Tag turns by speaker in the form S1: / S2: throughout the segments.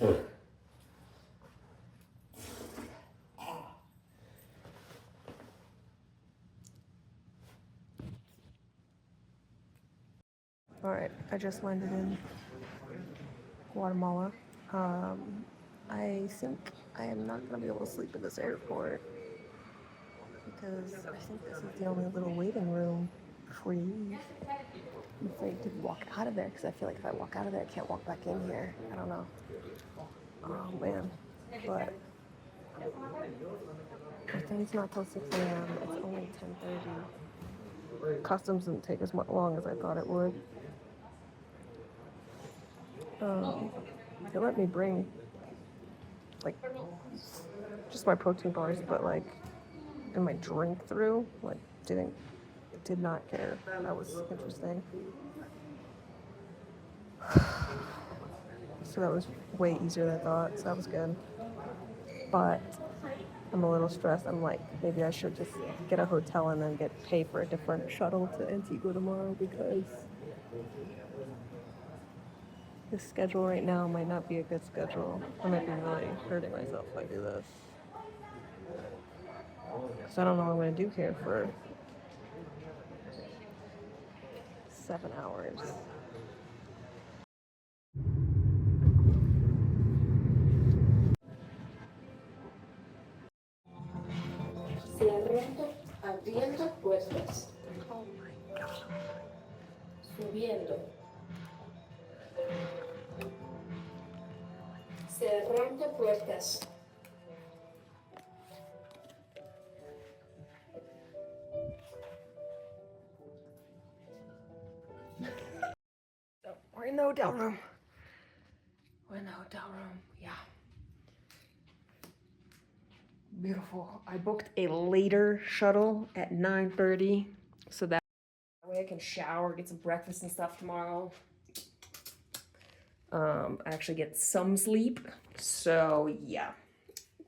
S1: Alright, I just landed in Guatemala. I think I am not going to be able to sleep in this airport because I think this is the only little waiting room before you leave. I'm afraid to walk out of there because I feel like if I walk out of there, I can't walk back in here. I don't know. Oh man, but I think it's not till 6 a.m. It's only 10:30. Customs didn't take as long as I thought it would. They let me bring like just my protein bars, but like and my drink through. Like did not care. That was interesting. So that was way easier than I thought. So that was good. But I'm a little stressed. I'm like, maybe I should just get a hotel and then pay for a different shuttle to Antigua tomorrow because this schedule right now might not be a good schedule. I might be really hurting myself if I do this. Because I don't know what I'm going to do here for 7 hours.
S2: Abriendo puertas.
S1: Oh my god.
S2: Subiendo. Cerrando puertas.
S1: So we're in the hotel room. We're in the hotel room, yeah. Beautiful. I booked a later shuttle at 9:30, so that way I can shower, get some breakfast and stuff tomorrow. I actually get some sleep, so yeah.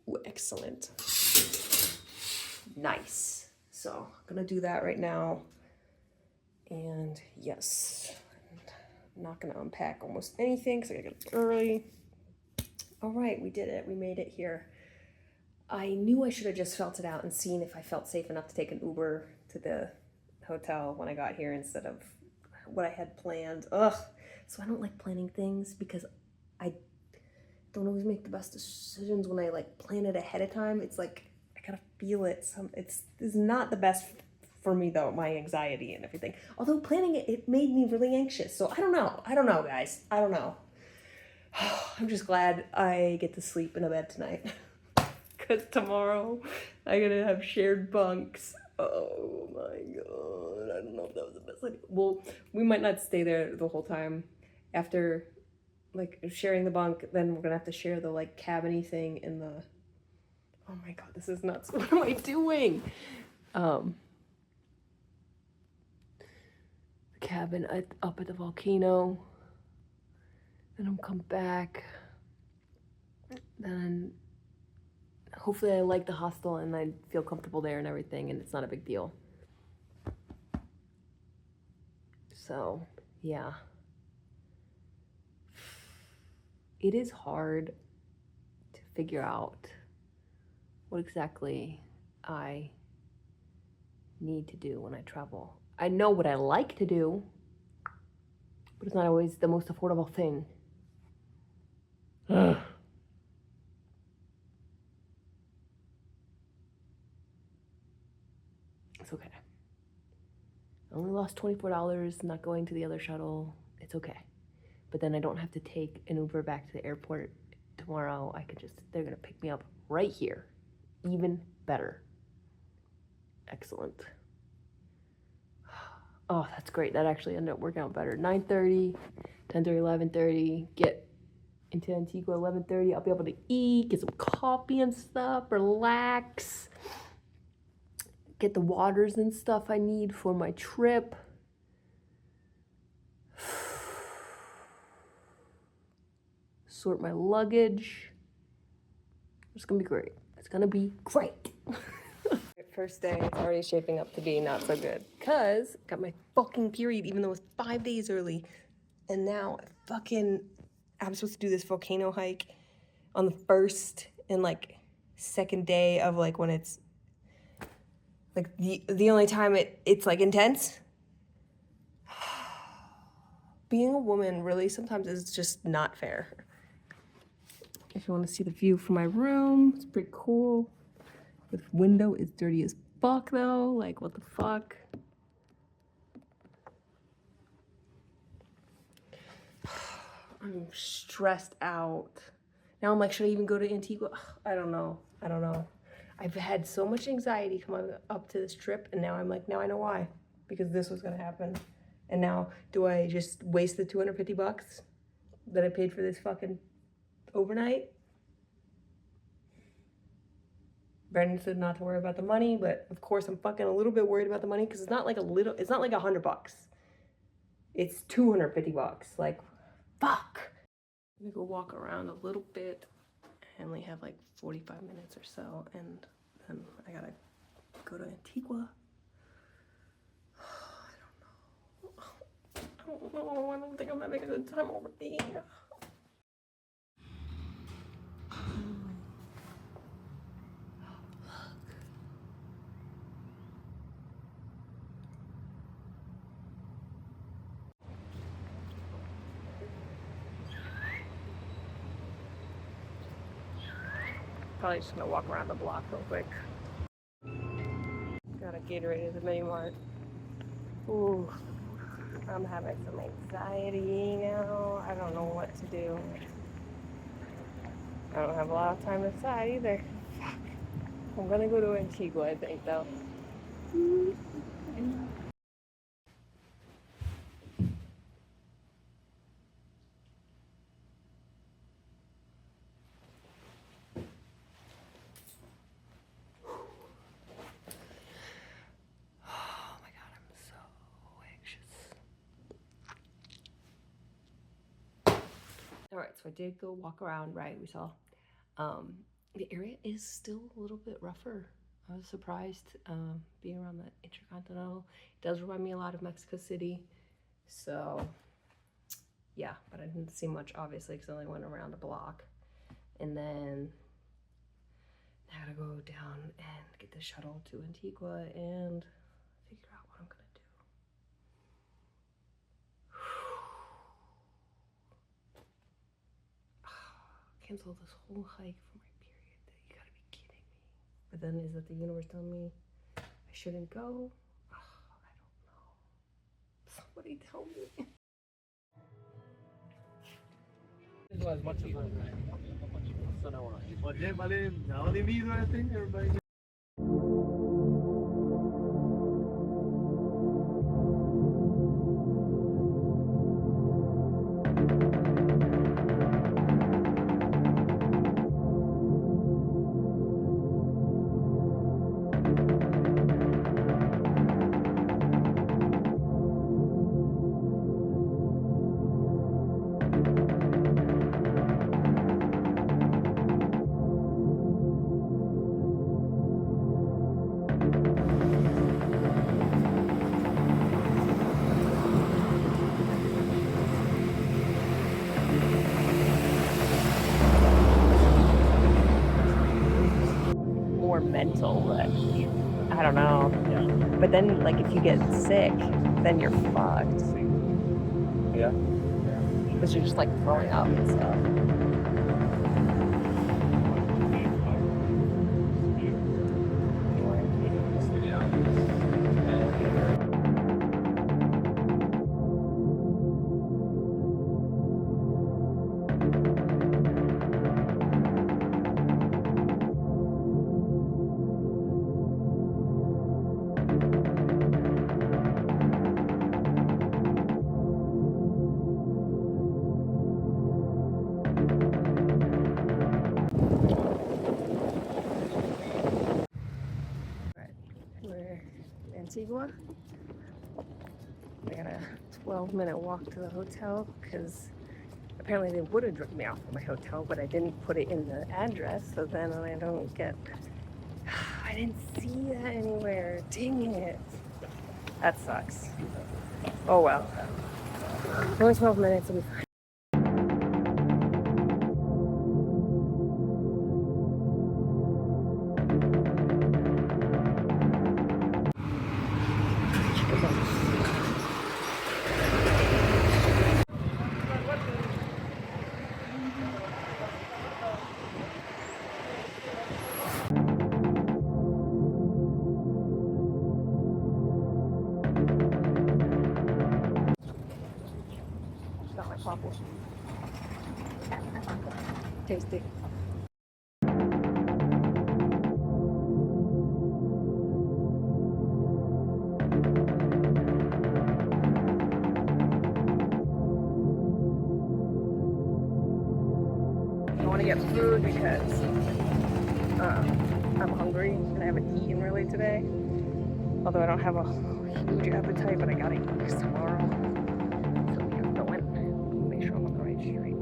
S1: Ooh, excellent. Nice. So I'm gonna do that right now. And yes, I'm not gonna unpack almost anything because I gotta get up early. All right, we did it. We made it here. I knew I should have just felt it out and seen if I felt safe enough to take an Uber to the hotel when I got here instead of what I had planned. Ugh. So I don't like planning things because I don't always make the best decisions when I like plan it ahead of time. It's like I gotta feel it. This is not the best for me though, my anxiety and everything. Although planning it made me really anxious. So I don't know. I don't know, guys. I don't know. I'm just glad I get to sleep in a bed tonight. Because tomorrow I'm gonna have shared bunks. Oh my god, I don't know if that was the best idea. Well, we might not stay there the whole time. After like sharing the bunk, then we're gonna have to share the like cabiny thing in the, oh my god, this is nuts. What am I doing? The cabin up at the volcano. Then I'm come back. Then hopefully I like the hostel and I feel comfortable there and everything and it's not a big deal. So, yeah. It is hard to figure out what exactly I need to do when I travel. I know what I like to do, but it's not always the most affordable thing. Ugh. It's okay. I only lost $24 not going to the other shuttle. It's okay. But then I don't have to take an Uber back to the airport tomorrow. They're gonna pick me up right here. Even better. Excellent. Oh, that's great. That actually ended up working out better. 9:30, 10:30, 11:30. Get into Antigua 11:30. I'll be able to eat, get some coffee and stuff, relax. Get the waters and stuff I need for my trip. Sort my luggage. It's gonna be great. It's gonna be great. First day, it's already shaping up to be not so good. Cause I got my fucking period, even though it was 5 days early. And now I'm supposed to do this volcano hike on the first and like second day of like when it's like the only time it's like intense. Being a woman really sometimes is just not fair. If you want to see the view from my room, it's pretty cool. The window is dirty as fuck though. Like, what the fuck? I'm stressed out. Now I'm like, should I even go to Antigua? I don't know. I've had so much anxiety coming up to this trip, and now I'm like, now I know why. Because this was gonna happen. And now, do I just waste the 250 bucks that I paid for this fucking overnight? Brendan said not to worry about the money, but of course I'm fucking a little bit worried about the money because it's not like it's not like 100 bucks. It's 250 bucks. Like, fuck. I'm gonna go walk around a little bit. I only have like 45 minutes or so, and then I gotta go to Antigua. I don't know. I don't think I'm having a good time already. Probably just gonna walk around the block real quick. Got a Gatorade at the mini mart. Ooh, I'm having some anxiety now. I don't know what to do. I don't have a lot of time to decide either. Fuck. I'm gonna go to Antigua, I think, though. All right, so I did go walk around, right? We saw the area is still a little bit rougher. I was surprised being around the Intercontinental. It does remind me a lot of Mexico City. So, yeah, but I didn't see much, obviously, because I only went around a block. And then I gotta go down and get the shuttle to Antigua and figure out what I'm gonna do. Cancel this whole hike for my period. You gotta be kidding me. But then is that the universe telling me I shouldn't go? Oh, I don't know. Somebody tell me.
S3: As much as so no vale, now they mean anything, everybody.
S1: Mental, but I don't know. Yeah. But then, like, if you get sick, then you're fucked.
S3: Yeah.
S1: Because you're just like throwing up and stuff. Antigua. I got a 12-minute walk to the hotel because apparently they would have dropped me off at my hotel, but I didn't put it in the address, so then I don't get. I didn't see that anywhere. Dang it. That sucks. Oh well. Only 12 minutes will be fine. Tasty. I want to get food because I'm hungry and I haven't eaten really today. Although I don't have a huge appetite, but I gotta eat because tomorrow. So we have to go in. Make sure I'm on the right street.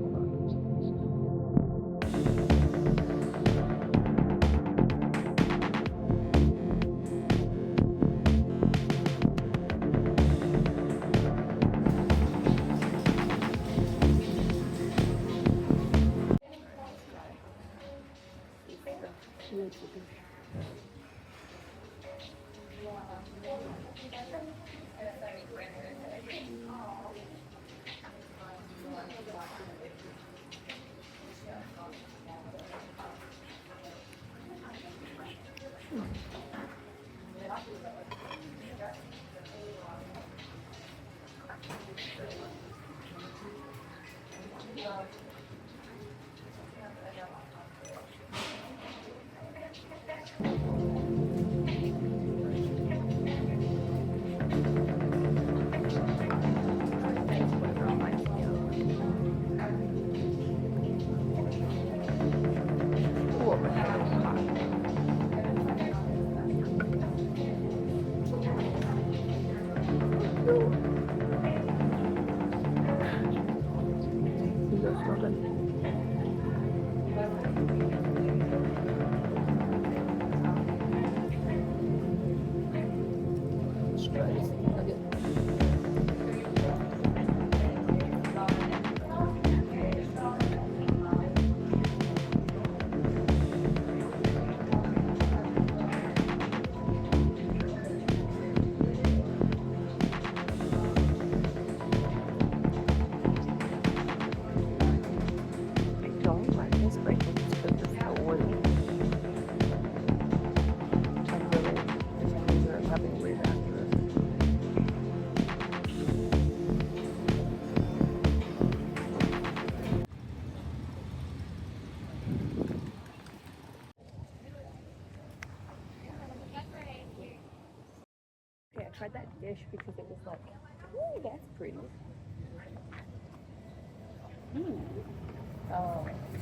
S1: Hold on. Okay, I tried that dish because it was like, ooh, that's pretty.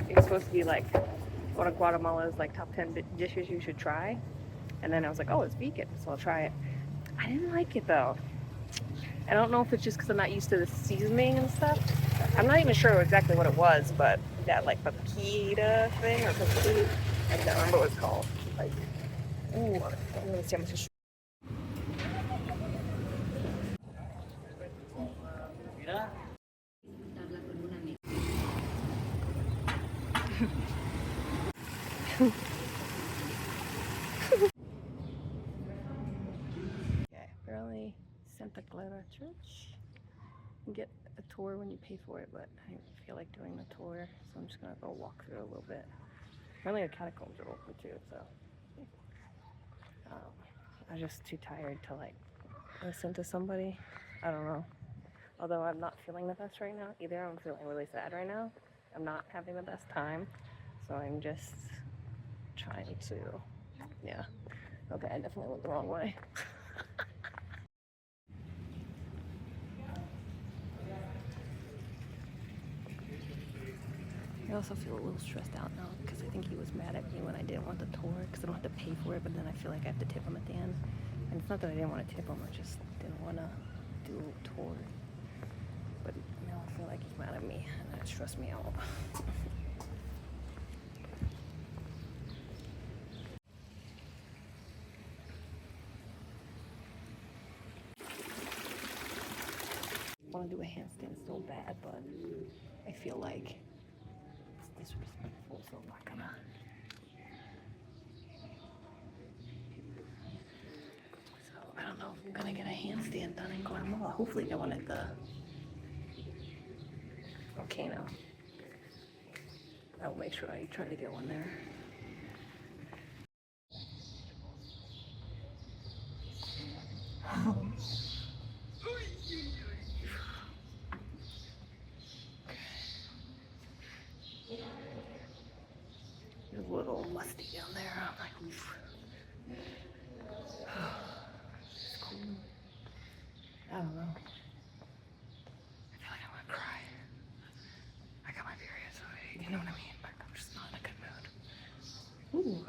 S1: It was supposed to be like one of Guatemala's like top 10 dishes you should try. And then I was like, oh, it's vegan, so I'll try it. I didn't like it though. I don't know if it's just because I'm not used to the seasoning and stuff. I'm not even sure exactly what it was, but that like papita thing or papita, I can't remember what it's called. Like, ooh, I'm gonna see how much it's. Okay, apparently Santa Clara Church. You can get a tour when you pay for it, but I don't feel like doing the tour, so I'm just gonna go walk through a little bit. Apparently the catacombs are open too, so I'm just too tired to like listen to somebody. I don't know. Although I'm not feeling the best right now either. I'm feeling really sad right now. I'm not having the best time, so I'm just trying to, yeah. Okay, I definitely went the wrong way. I also feel a little stressed out now because I think he was mad at me when I didn't want the tour because I don't have to pay for it, but then I feel like I have to tip him at the end. And it's not that I didn't want to tip him, I just didn't want to do a tour. But now I feel like he's mad at me and that stressed me out. I want to do a handstand so bad, but I feel like it's disrespectful, so I'm not gonna. So I don't know if I'm gonna get a handstand done in Guatemala. Hopefully get one at the volcano. I'll make sure I try to get one there. little musty down there. I'm like, oof. It's cool. I don't know. I feel like I want to cry. I got my period, so you know what I mean? Like, I'm just not in a good mood. Ooh.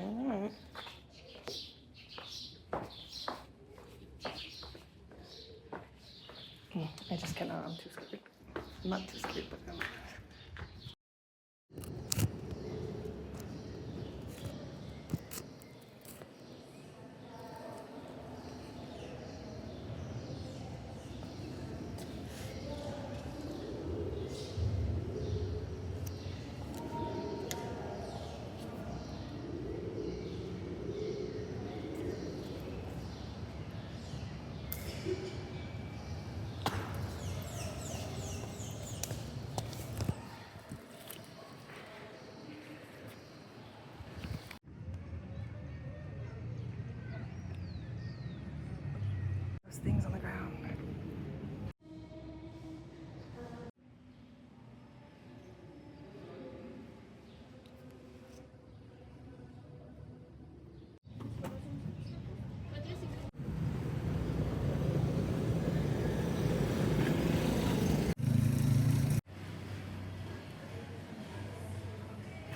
S1: Alright. I just cannot. I'm too scared. I'm not too scared, but I'm. Things on the ground.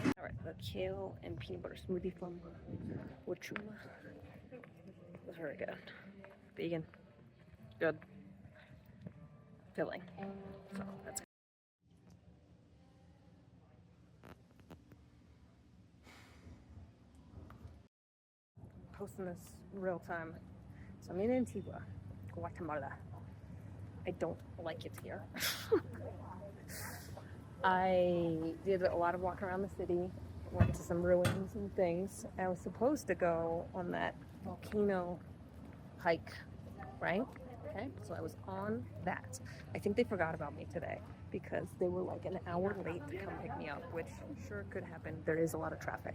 S1: All right, the kale and peanut butter smoothie from Cultura. Was very good. Vegan. Good. Filling. So that's good. Posting this real time. So I'm in Antigua, Guatemala. I don't like it here. I did a lot of walking around the city, went to some ruins and things. I was supposed to go on that volcano hike, right? Okay, so I was on that. I think they forgot about me today because they were like an hour late to come pick me up, which sure could happen. There is a lot of traffic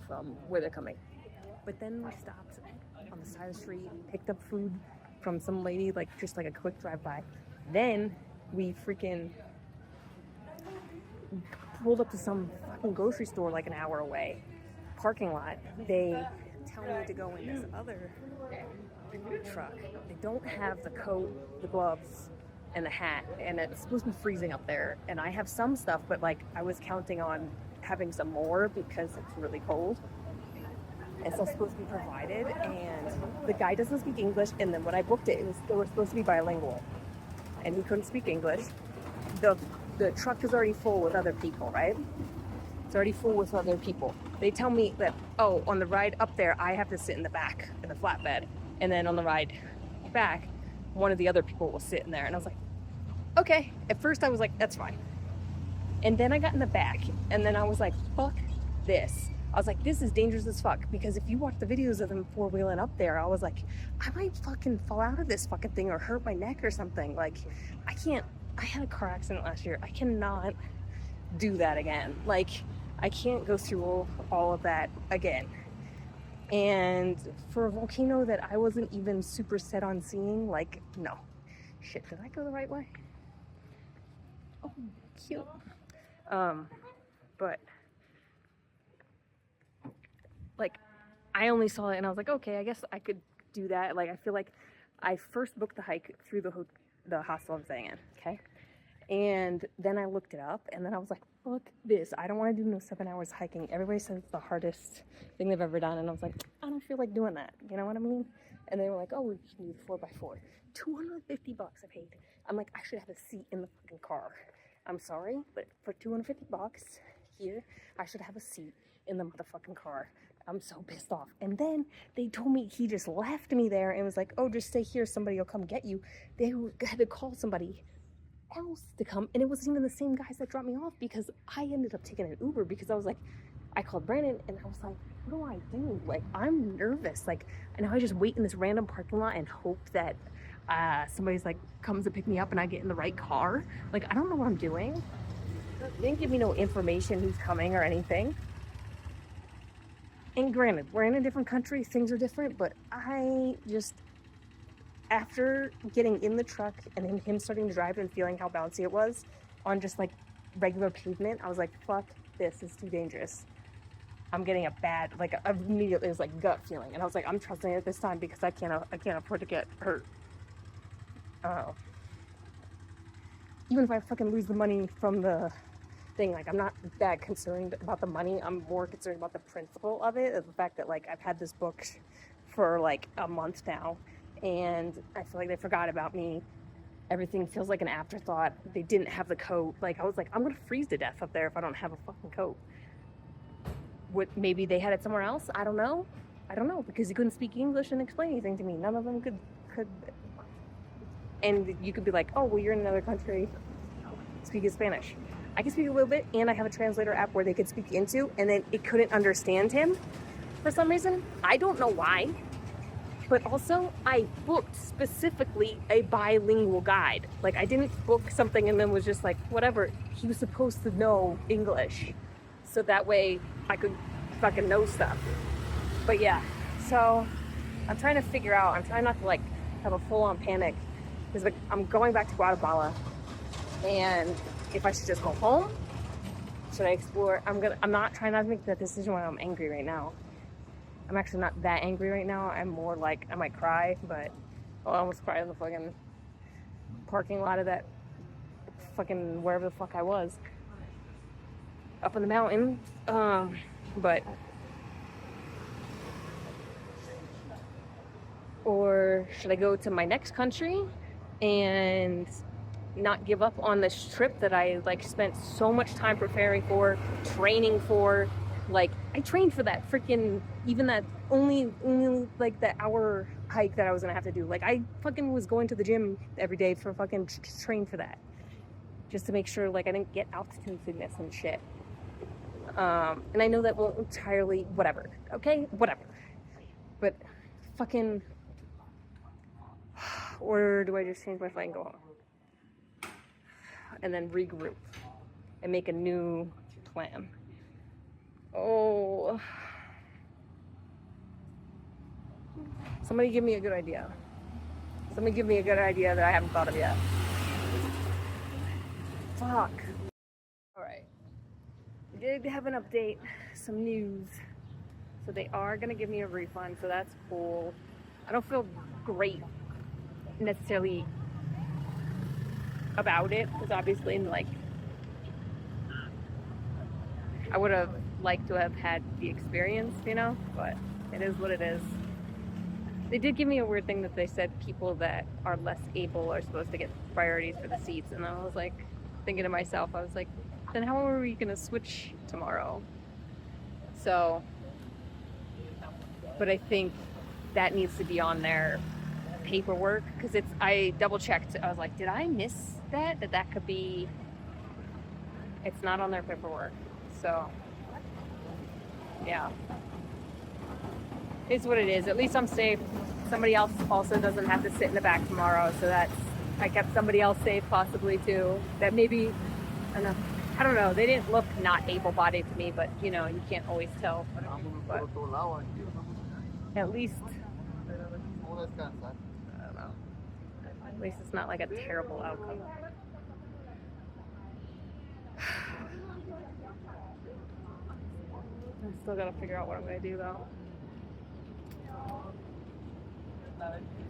S1: from where they're coming. But then we stopped on the side of the street, picked up food from some lady, like just like a quick drive-by. Then we freaking pulled up to some fucking grocery store like an hour away. Parking lot. They tell me to go in this other truck. They don't have the coat, the gloves, and the hat, and it's supposed to be freezing up there. And I have some stuff, but like I was counting on having some more because it's really cold. And so it's supposed to be provided, and the guy doesn't speak English. And then when I booked it, they were supposed to be bilingual, and he couldn't speak English. The truck is already full with other people, right? It's already full with other people. They tell me that, oh, on the ride up there, I have to sit in the back in the flatbed. And then on the ride back, one of the other people will sit in there. And I was like, okay. At first I was like, that's fine. And then I got in the back, and then I was like, fuck this. I was like, this is dangerous as fuck. Because if you watch the videos of them four-wheeling up there, I was like, I might fucking fall out of this fucking thing or hurt my neck or something. Like, I had a car accident last year. I cannot do that again. Like, I can't go through all of that again. And for a volcano that I wasn't even super set on seeing, like, no. Shit, did I go the right way? Oh, cute. But like, I only saw it and I was like, okay, I guess I could do that. Like, I feel like I first booked the hike through the hostel I'm staying in, okay? And then I looked it up, and then I was like, fuck this. I don't want to do no 7 hours hiking. Everybody says it's the hardest thing they've ever done. And I was like, I don't feel like doing that. You know what I mean? And they were like, oh, we can do 4x4. $250 I paid. I'm like, I should have a seat in the fucking car. I'm sorry, but for $250 here, I should have a seat in the motherfucking car. I'm so pissed off. And then they told me he just left me there and was like, oh, just stay here. Somebody will come get you. They had to call somebody else to come, and it wasn't even the same guys that dropped me off, because I ended up taking an Uber because I was like, I called Brandon and I was like, what do I do? Like, I'm nervous. Like, and now I just wait in this random parking lot and hope that somebody's like comes to pick me up and I get in the right car. Like, I don't know what I'm doing. They didn't give me no information who's coming or anything. And granted, we're in a different country, things are different, but I just after getting in the truck and then him starting to drive and feeling how bouncy it was on just like regular pavement, I was like, fuck, this is too dangerous. I'm getting a bad, like, immediately it was like gut feeling, and I was like, I'm trusting it this time because I can't afford to get hurt. Even if I fucking lose the money from the thing, like, I'm not that concerned about the money. I'm more concerned about the principle of it, of the fact that, like, I've had this book for like a month now, and I feel like they forgot about me. Everything feels like an afterthought. They didn't have the coat. Like, I was like, I'm gonna freeze to death up there if I don't have a fucking coat. Maybe they had it somewhere else. I don't know, because he couldn't speak English and explain anything to me. None of them could. And you could be like, oh, well, you're in another country, speaking Spanish. I can speak a little bit, and I have a translator app where they could speak into, and then it couldn't understand him for some reason. I don't know why, but also I booked specifically a bilingual guide. Like, I didn't book something and then was just like, whatever. He was supposed to know English, so that way I could fucking know stuff. But yeah, so I'm trying to figure out, I'm trying not to like have a full-on panic, because like, I'm going back to Guatemala, and if I should just go home, should I explore? I'm not trying not to make that decision when I'm angry right now. I'm actually not that angry right now. I'm more like, I might cry, but I almost cried in the fucking parking lot of that fucking wherever the fuck I was. Up in the mountain. But or should I go to my next country and not give up on this trip that I like spent so much time preparing for, training for? Like, I trained for that freaking, even that only like the hour hike that I was gonna have to do. Like, I fucking was going to the gym every day for fucking train for that, just to make sure like I didn't get altitude sickness and shit. And I know that won't entirely, whatever, okay, whatever, but fucking, or do I just change my flight and go home and then regroup and make a new plan? Oh, somebody give me a good idea. Somebody give me a good idea that I haven't thought of yet. Fuck. Alright. We did have an update, some news. So they are gonna give me a refund, so that's cool. I don't feel great necessarily about it, because obviously, like, I would have liked to have had the experience, you know, but it is what it is. They did give me a weird thing that they said people that are less able are supposed to get priorities for the seats, and I was like, thinking to myself, I was like, then how are we gonna switch tomorrow? So, but I think that needs to be on their paperwork, because I double checked. I was like, did I miss that could be, it's not on their paperwork. So yeah, it's what it is. At least I'm safe. Somebody else also doesn't have to sit in the back tomorrow, so that's, I kept somebody else safe possibly too, that maybe, I don't know, they didn't look not able-bodied to me, but you know, you can't always tell. But at least, I don't know, at least it's not like a terrible outcome. I still gotta figure out what I'm gonna do though.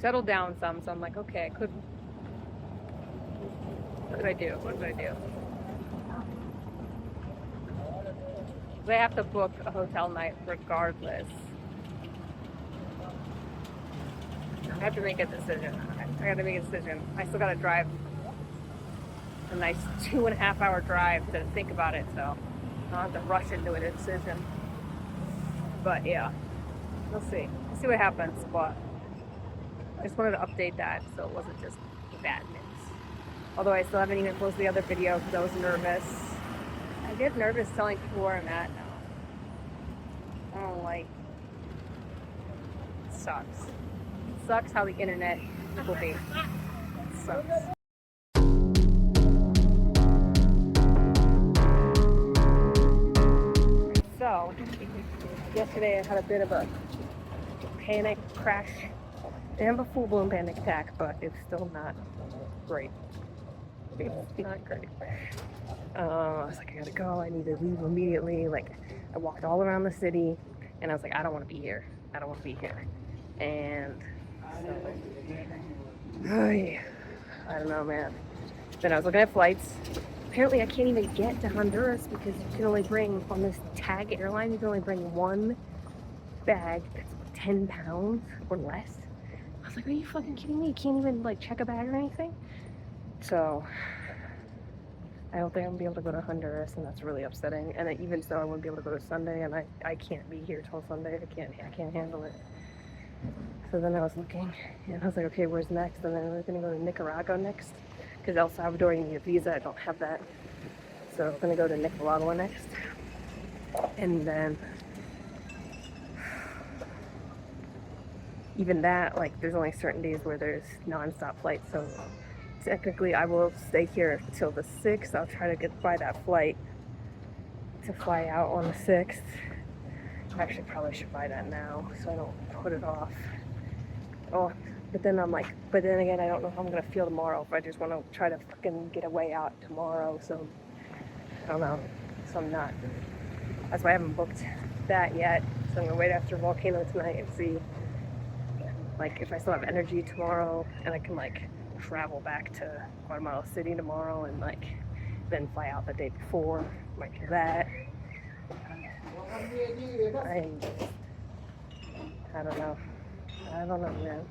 S1: Settled down some, so I'm like, okay, what could I do? What could I do? I have to book a hotel night regardless. I have to make a decision. I gotta make a decision. I still gotta drive a nice 2.5 hour drive to think about it, so I don't have to rush into a decision. But yeah, we'll see. We'll see what happens, but I just wanted to update that so it wasn't just bad news. Although I still haven't even posted the other video because I was nervous. I get nervous telling people where I'm at now. I don't like it. Sucks. It sucks how the internet will be. It sucks. So, yesterday I had a bit of a panic crash have a full-blown panic attack, but it's still not great. It's not great. I was like, I gotta go. I need to leave immediately. Like, I walked all around the city, and I was like, I don't want to be here. I don't want to be here. And so, I don't know, man. Then I was looking at flights. Apparently, I can't even get to Honduras because you can only bring, on this tag airline, you can only bring one bag that's 10 pounds or less. I was like, are you fucking kidding me? You can't even like check a bag or anything? So I don't think I'm gonna be able to go to Honduras, and that's really upsetting. And even so, I wouldn't be able to go to Sunday, and I can't be here till Sunday. I can't handle it. So then I was looking, and I was like, okay, where's next? And then we're gonna go to Nicaragua next, because El Salvador, you need a visa. I don't have that. So I'm gonna go to Nicaragua next, and then even that, like, there's only certain days where there's non-stop flights, so technically I will stay here till the 6th. I'll try to get by that flight to fly out on the 6th. Actually, probably should buy that now so I don't put it off. Oh, but then I'm like, but then again, I don't know how I'm gonna feel tomorrow if I just want to try to fucking get a way out tomorrow. So I don't know. So I'm not. That's why I haven't booked that yet. So I'm gonna wait after Volcano tonight and see, like, if I still have energy tomorrow, and I can like travel back to Guatemala City tomorrow and like then fly out the day before. Might do that. I don't know. I don't know, man.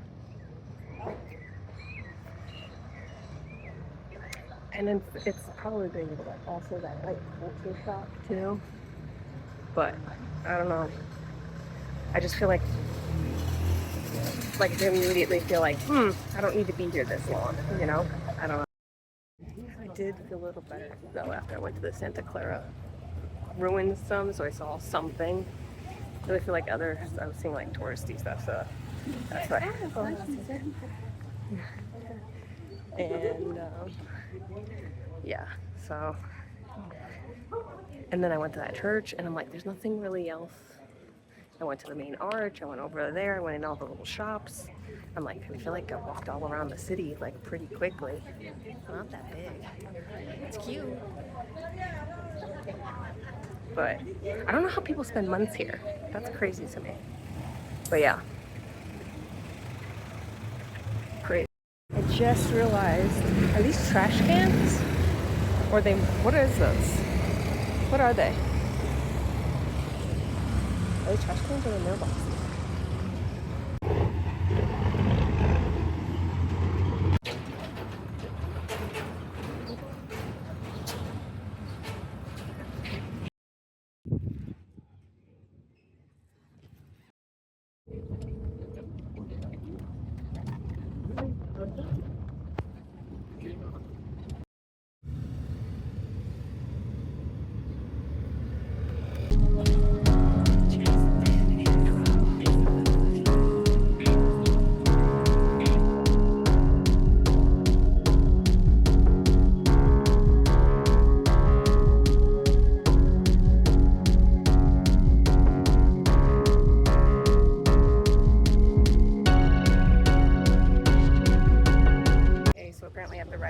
S1: And it's probably been also that like culture shock too. But I don't know. I just feel like I immediately feel like, I don't need to be here this long, you know? I don't know. I did feel a little better though after I went to the Santa Clara ruins some, so I saw something. I really feel like others, I was seeing like touristy stuff, so that's why. And yeah, so, and then I went to that church, and I'm like, there's nothing really else. I went to the main arch, I went over there, I went in all the little shops. I'm like, I feel like I walked all around the city like pretty quickly. It's not that big. It's cute. But I don't know how people spend months here. That's crazy to me. But yeah. Crazy. I just realized, are these trash cans? Or what is this? What are they? Are they trash cans or the mailboxes?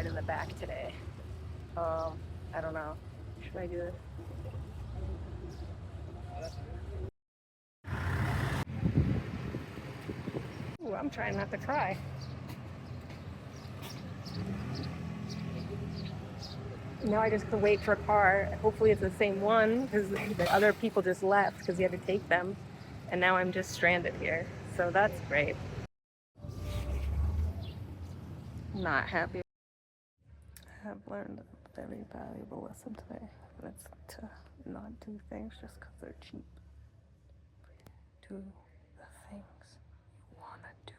S1: In the back today. I don't know. Should I do this? Ooh, I'm trying not to cry. Now I just have to wait for a car. Hopefully it's the same one, because the other people just left because you had to take them. And now I'm just stranded here. So that's great. Not happy. I have learned a very valuable lesson today, and it's to not do things just because they're cheap. Do the things you want to do.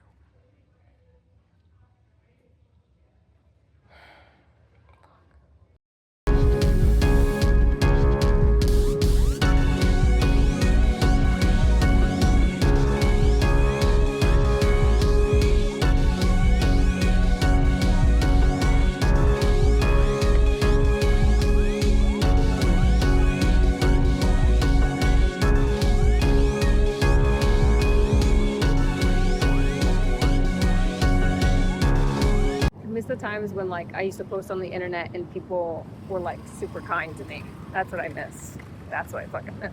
S4: miss the times when like I used to post on the internet and people were like super kind to me. That's what I miss. That's what I fucking miss.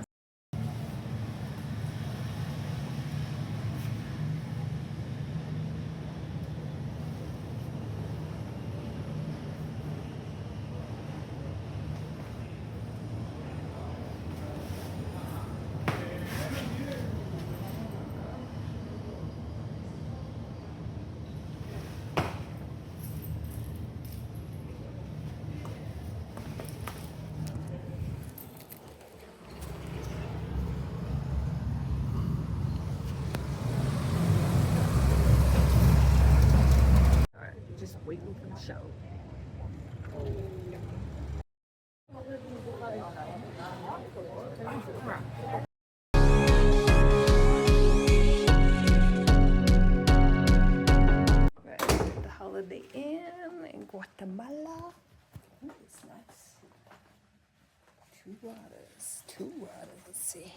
S4: Just waiting for the show.
S1: The Holiday Inn in Guatemala. Ooh, it's nice. Two waters. Let's see.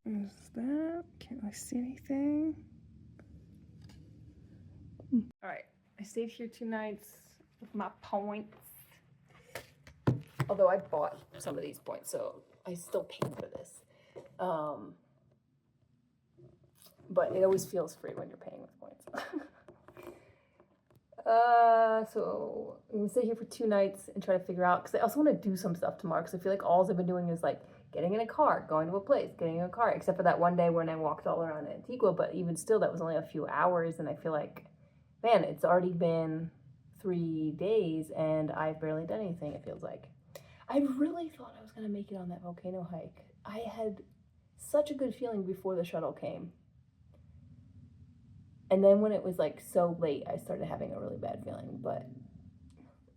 S1: Is that? Can't really see anything. All right, I stayed here 2 nights with my points. Although I bought some of these points, so I still paid for this. But it always feels free when you're paying with points. So I'm gonna stay here for 2 nights and try to figure out, because I also want to do some stuff tomorrow, because I feel like all I've been doing is like getting in a car, going to a place, getting in a car, except for that one day when I walked all around Antigua, but even still, that was only a few hours, and I feel like, man, it's already been 3 days, and I've barely done anything, it feels like. I really thought I was gonna make it on that volcano hike. I had such a good feeling before the shuttle came. And then when it was like so late, I started having a really bad feeling, but,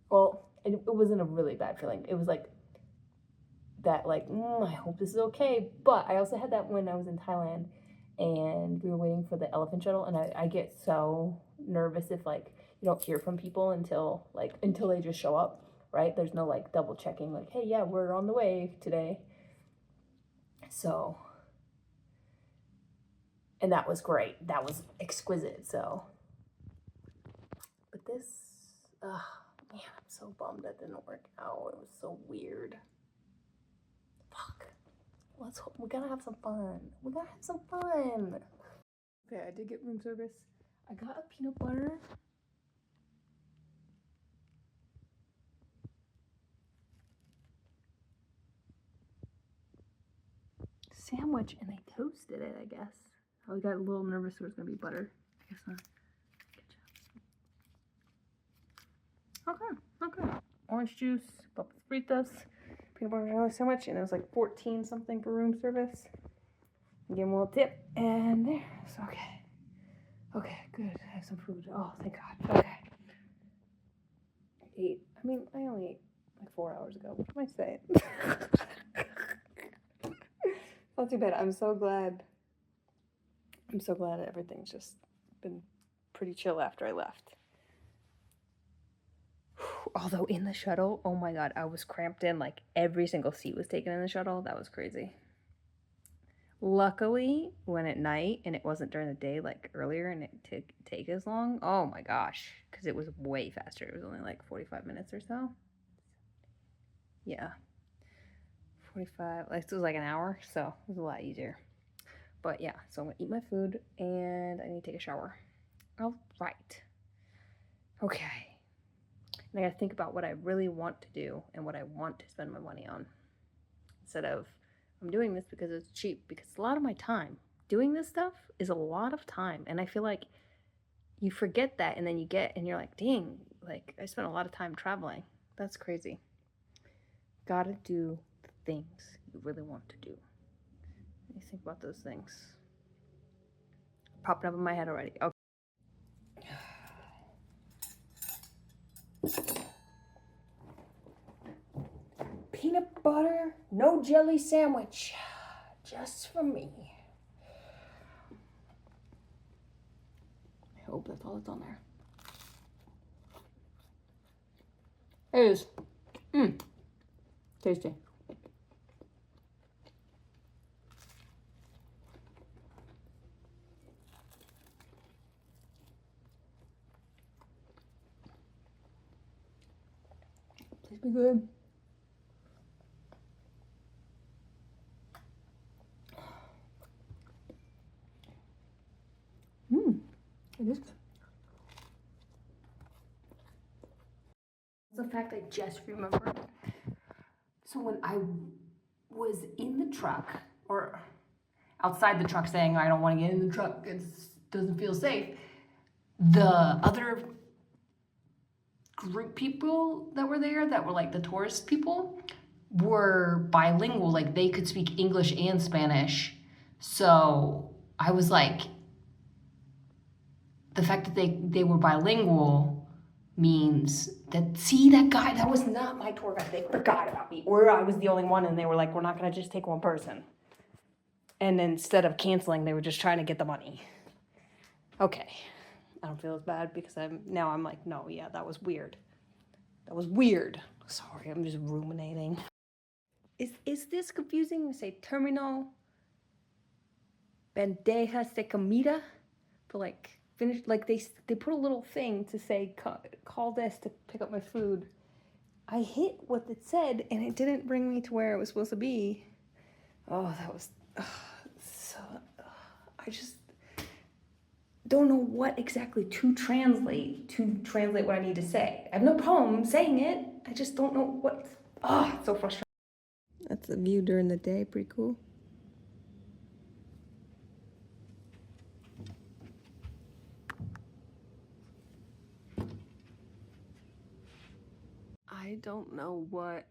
S1: well, it wasn't a really bad feeling. It was like that, like, I hope this is okay. But I also had that when I was in Thailand and we were waiting for the elephant shuttle, and I get so nervous if like you don't hear from people until they just show up, right? There's no like double checking, like, hey, yeah, we're on the way today. So, and that was great. That was exquisite. So, but this, man, I'm so bummed that didn't work out. It was so weird. Fuck. We gotta have some fun. Okay, I did get room service. I got a peanut butter. Sandwich, and they toasted it, I guess. I got a little nervous there was gonna be butter. I guess not. Okay. Orange juice, papas fritas, peanut butter sandwich, and it was like 14 something for room service. Give them a little tip, and there. It's okay. Okay, good. I have some food. Oh, thank God. Okay. I only ate like 4 hours ago. What am I saying? Not too bad. I'm so glad everything's just been pretty chill after I left. Although in the shuttle, oh my God, I was cramped in. Like every single seat was taken in the shuttle. That was crazy. Luckily, when at night and it wasn't during the day like earlier and it didn't take as long, oh my gosh, because it was way faster. It was only like 45 minutes or so. Yeah. 45, like it was like an hour, so it was a lot easier. But yeah, so I'm gonna eat my food and I need to take a shower. All right. Okay. And I gotta think about what I really want to do and what I want to spend my money on. Instead of, I'm doing this because it's cheap, because it's a lot of my time. Doing this stuff is a lot of time, and I feel like you forget that, and then you get, and you're like, dang, like I spent a lot of time traveling. That's crazy. Gotta do the things you really want to do. Let me think about those things. Popping up in my head already. Okay. Peanut butter, no jelly sandwich. Just for me. I hope that's all that's on there. It is. Tasty. be good. It is good. The fact I just remembered. So when I was in the truck, or outside the truck saying, I don't want to get in the truck, it doesn't feel safe, the other group people that were there, that were like the tourist people, were bilingual. Like they could speak English and Spanish. So I was like, the fact that they were bilingual means that, see, that guy, that was not my tour guide. They forgot about me. Or I was the only one and they were like, we're not going to just take one person. And instead of canceling, they were just trying to get the money. Okay. I don't feel as bad because I'm like, no, yeah, that was weird. That was weird. Sorry, I'm just ruminating. Is this confusing? You say terminal bandejas de comida for like finish, like they put a little thing to say call this to pick up my food. I hit what it said and it didn't bring me to where it was supposed to be. Oh, that was so. I just don't know what exactly to translate what I need to say. I have no problem saying it. I just don't know what. Oh, it's so frustrating. That's the view during the day. Pretty cool. I don't know what.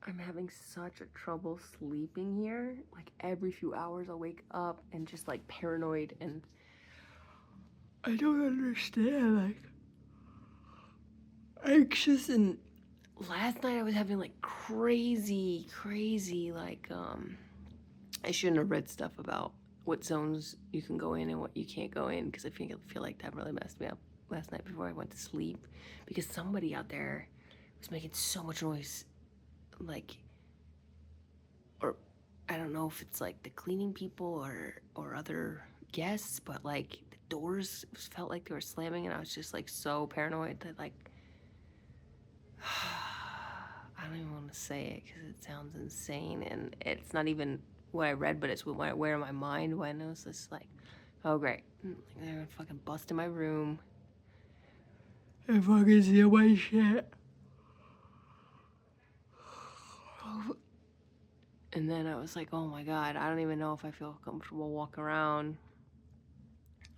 S1: I'm having such a trouble sleeping here. Like every few hours I'll wake up and just like paranoid, and I don't understand, like anxious. And last night I was having like crazy like I shouldn't have read stuff about what zones you can go in and what you can't go in, because I feel like that really messed me up last night before I went to sleep, because somebody out there was making so much noise, like, or I don't know if it's like the cleaning people or other guests, but like the doors felt like they were slamming, and I was just like so paranoid that like I don't even want to say it because it sounds insane, and it's not even what I read, but it's what I wear in my mind, when it was just like, oh great, they're gonna fucking bust in my room and fucking steal my shit. And then I was like, oh my god, I don't even know if I feel comfortable walking around.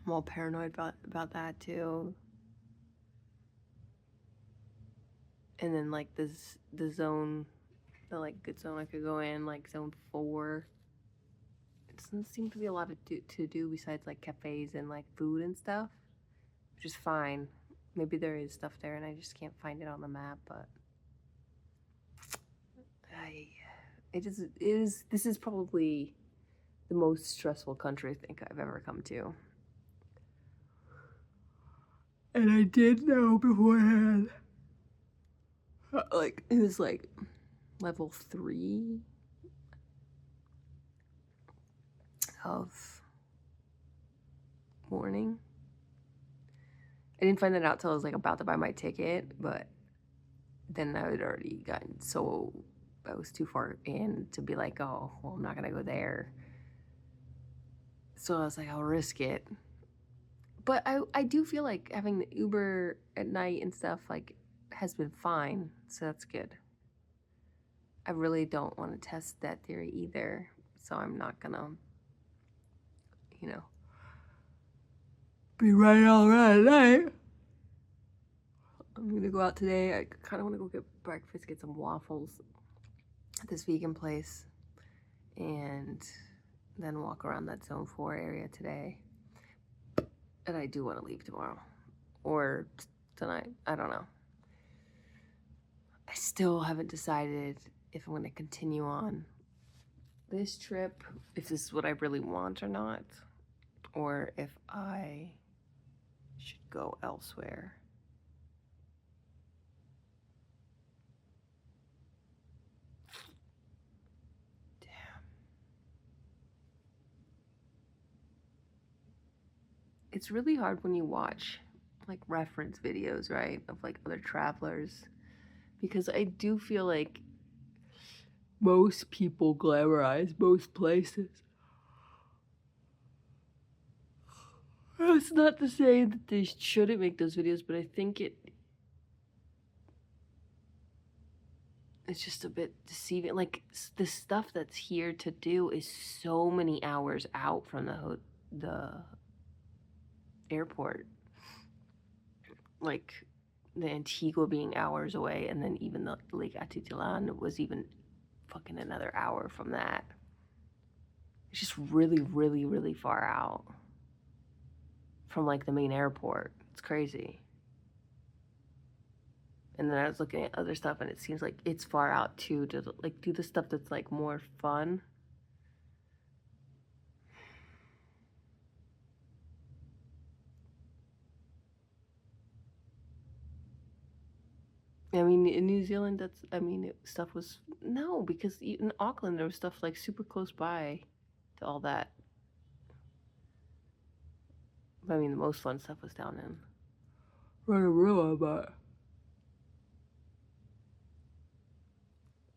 S1: I'm all paranoid about that too. And then like the zone, the like good zone I could go in, like zone 4. It doesn't seem to be a lot to do besides like cafes and like food and stuff, which is fine. Maybe there is stuff there and I just can't find it on the map, but this is probably the most stressful country I think I've ever come to. And I did know beforehand. Like, it was like level 3 of warning. I didn't find that out till I was like about to buy my ticket, but then I had already gotten so I was too far in to be like, oh, well, I'm not gonna go there. So I was like, I'll risk it. But I do feel like having the Uber at night and stuff like has been fine, so that's good. I really don't want to test that theory either, so I'm not gonna, be right all right at night. I'm gonna go out today. I kind of want to go get breakfast, get some waffles at this vegan place, and then walk around that zone 4 area today. And I do want to leave tomorrow or tonight. I don't know. I still haven't decided if I'm going to continue on this trip, if this is what I really want or not, or if I should go elsewhere. Damn. It's really hard when you watch like reference videos, right, of like other travelers because I do feel like most people glamorize most places. That's not to say that they shouldn't make those videos, but I think it's just a bit deceiving. Like, the stuff that's here to do is so many hours out from the airport. Like, the Antigua being hours away, and then even the Lake Atitlan was even fucking another hour from that. It's just really, really, really far out from, like, the main airport. It's crazy. And then I was looking at other stuff, and it seems like it's far out too, to like do the stuff that's like more fun. I mean, in New Zealand, stuff was, no, because in Auckland, there was stuff like super close by to all that. I mean, the most fun stuff was down in Rotorua, but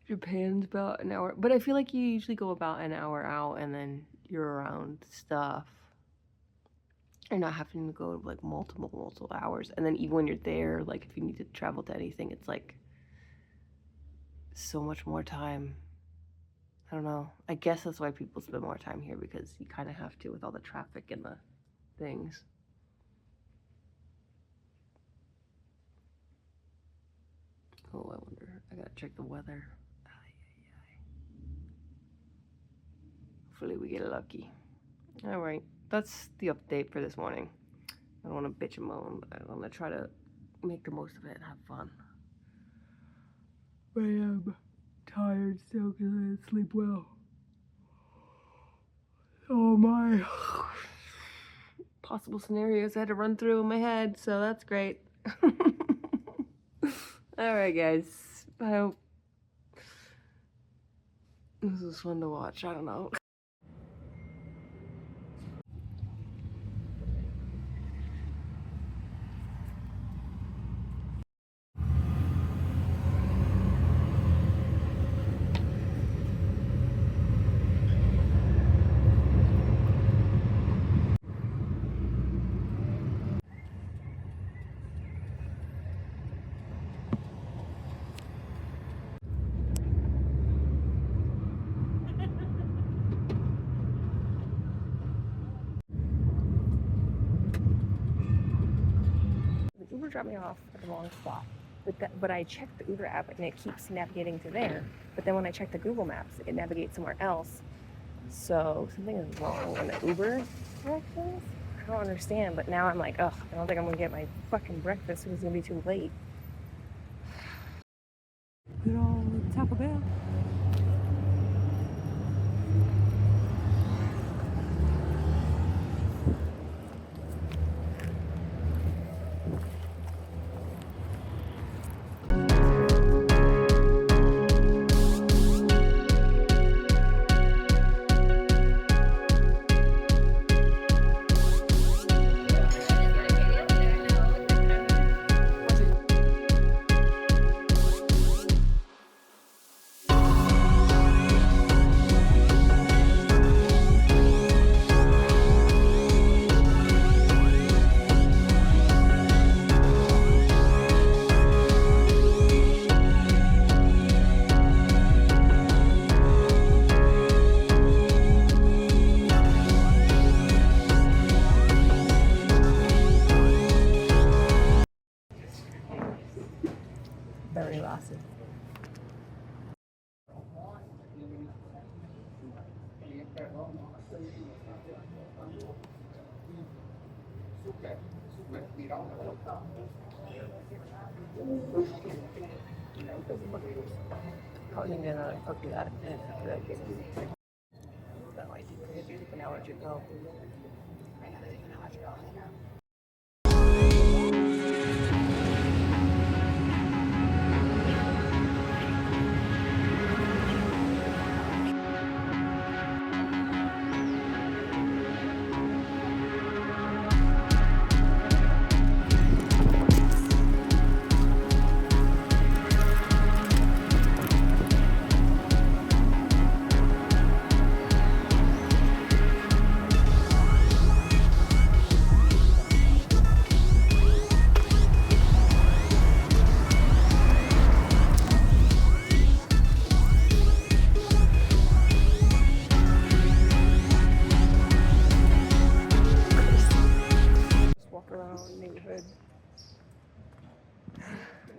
S1: Japan's about an hour. But I feel like you usually go about an hour out and then you're around stuff. You're not having to go like multiple hours. And then even when you're there, like if you need to travel to anything, it's like so much more time. I don't know. I guess that's why people spend more time here, because you kind of have to with all the traffic and the things. Oh, I wonder. I gotta check the weather. Hopefully we get lucky. All right, that's the update for this morning. I don't want to bitch and moan, but I'm gonna try to make the most of it and have fun. I am tired still because I didn't sleep well. Oh my possible scenarios I had to run through in my head, so that's great. All right, guys. I hope this was fun to watch. I don't know. Uber dropped me off at the wrong spot, but I checked the Uber app and it keeps navigating to there. But then when I check the Google Maps, it navigates somewhere else. So something is wrong in the Uber directions. I don't understand. But now I'm like, ugh, I don't think I'm gonna get my fucking breakfast because it's gonna be too late. Good old Taco Bell. Very lasted. Probably gonna copy that and that might take an hour to go. I gotta take an hour to go.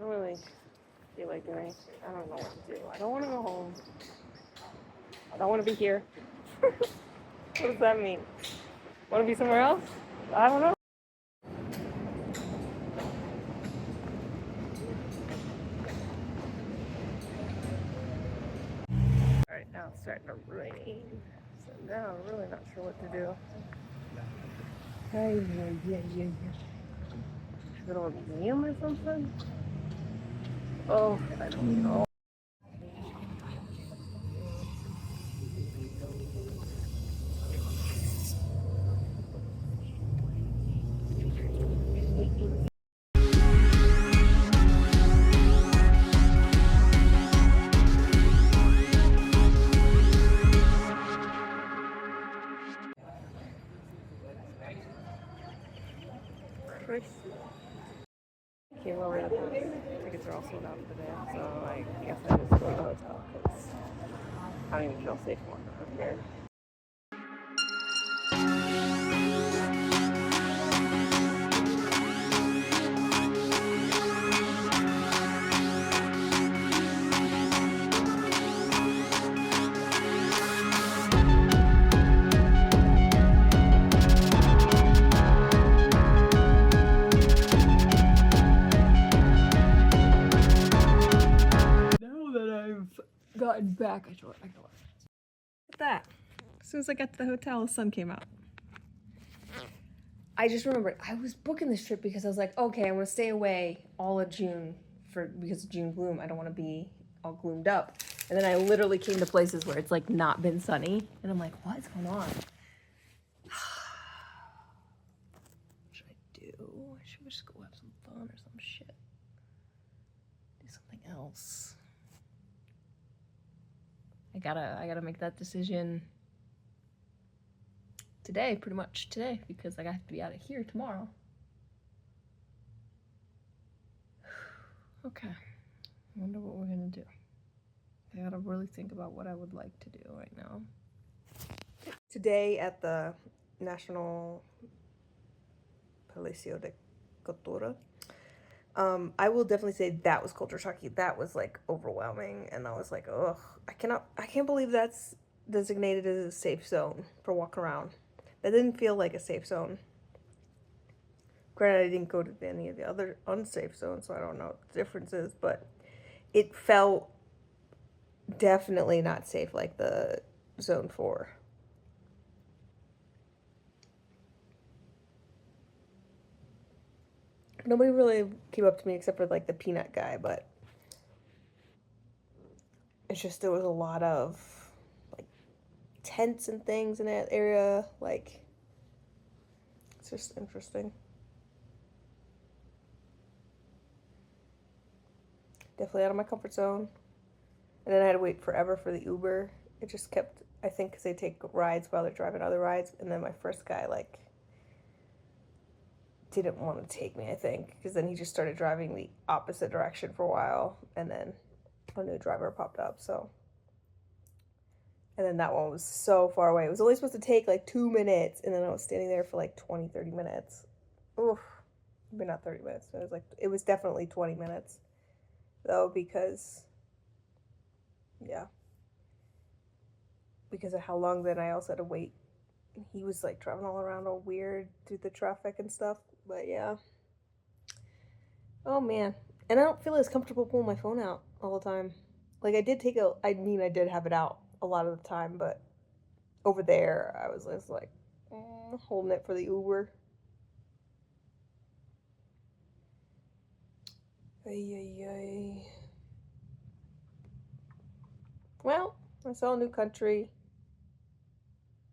S4: don't really feel like doing. I don't know what to do. I don't want to go home. I don't want to be here. What does that mean? Want to be somewhere else? I don't know. Alright, now it's starting to rain. So now I'm really not sure what to do. Hey, yeah. Little museum or something? Oh, I don't know. Okay, well, tickets are all sold out for today, so I guess I just go to the hotel because I don't even feel safe walking up here. Now that I've gotten back, I can watch. Look at that. As soon as I got to the hotel, the sun came out. I just remembered I was booking this trip because I was like, okay, I'm gonna stay away all of June because of June gloom. I don't want to be all gloomed up. And then I literally came to places where it's like not been sunny, and I'm like, what's going on? What should I do? I should just go have some fun or some shit. Do something else. I gotta make that decision today, pretty much today, because I have to be out of here tomorrow. Okay, I wonder what we're gonna do. I gotta really think about what I would like to do right now.
S1: Today at the National Palacio de Cultura, I will definitely say that was culture shocking. That was like overwhelming, and I was like, ugh, I can't believe that's designated as a safe zone for walking around. That didn't feel like a safe zone. Granted, I didn't go to any of the other unsafe zones, so I don't know what the difference is, but it felt definitely not safe like the zone 4. Nobody really came up to me except for like the peanut guy, but it's just there was a lot of like tents and things in that area. Like, it's just interesting. Definitely out of my comfort zone. And then I had to wait forever for the Uber. It just kept, I think, because they take rides while they're driving other rides. And then my first guy, like, didn't want to take me, I think, because then he just started driving the opposite direction for a while. And then a new driver popped up, so. And then that one was so far away. It was only supposed to take like 2 minutes. And then I was standing there for like 20, 30 minutes. Oof. Maybe not 30 minutes. It was definitely 20 minutes. Though, because, yeah. Because of how long then I also had to wait. He was like driving all around all weird through the traffic and stuff. But yeah. Oh man. And I don't feel as comfortable pulling my phone out all the time. Like I did have it out a lot of the time, but over there I was just like holding it for the Uber. Ay. Well, I saw a new country.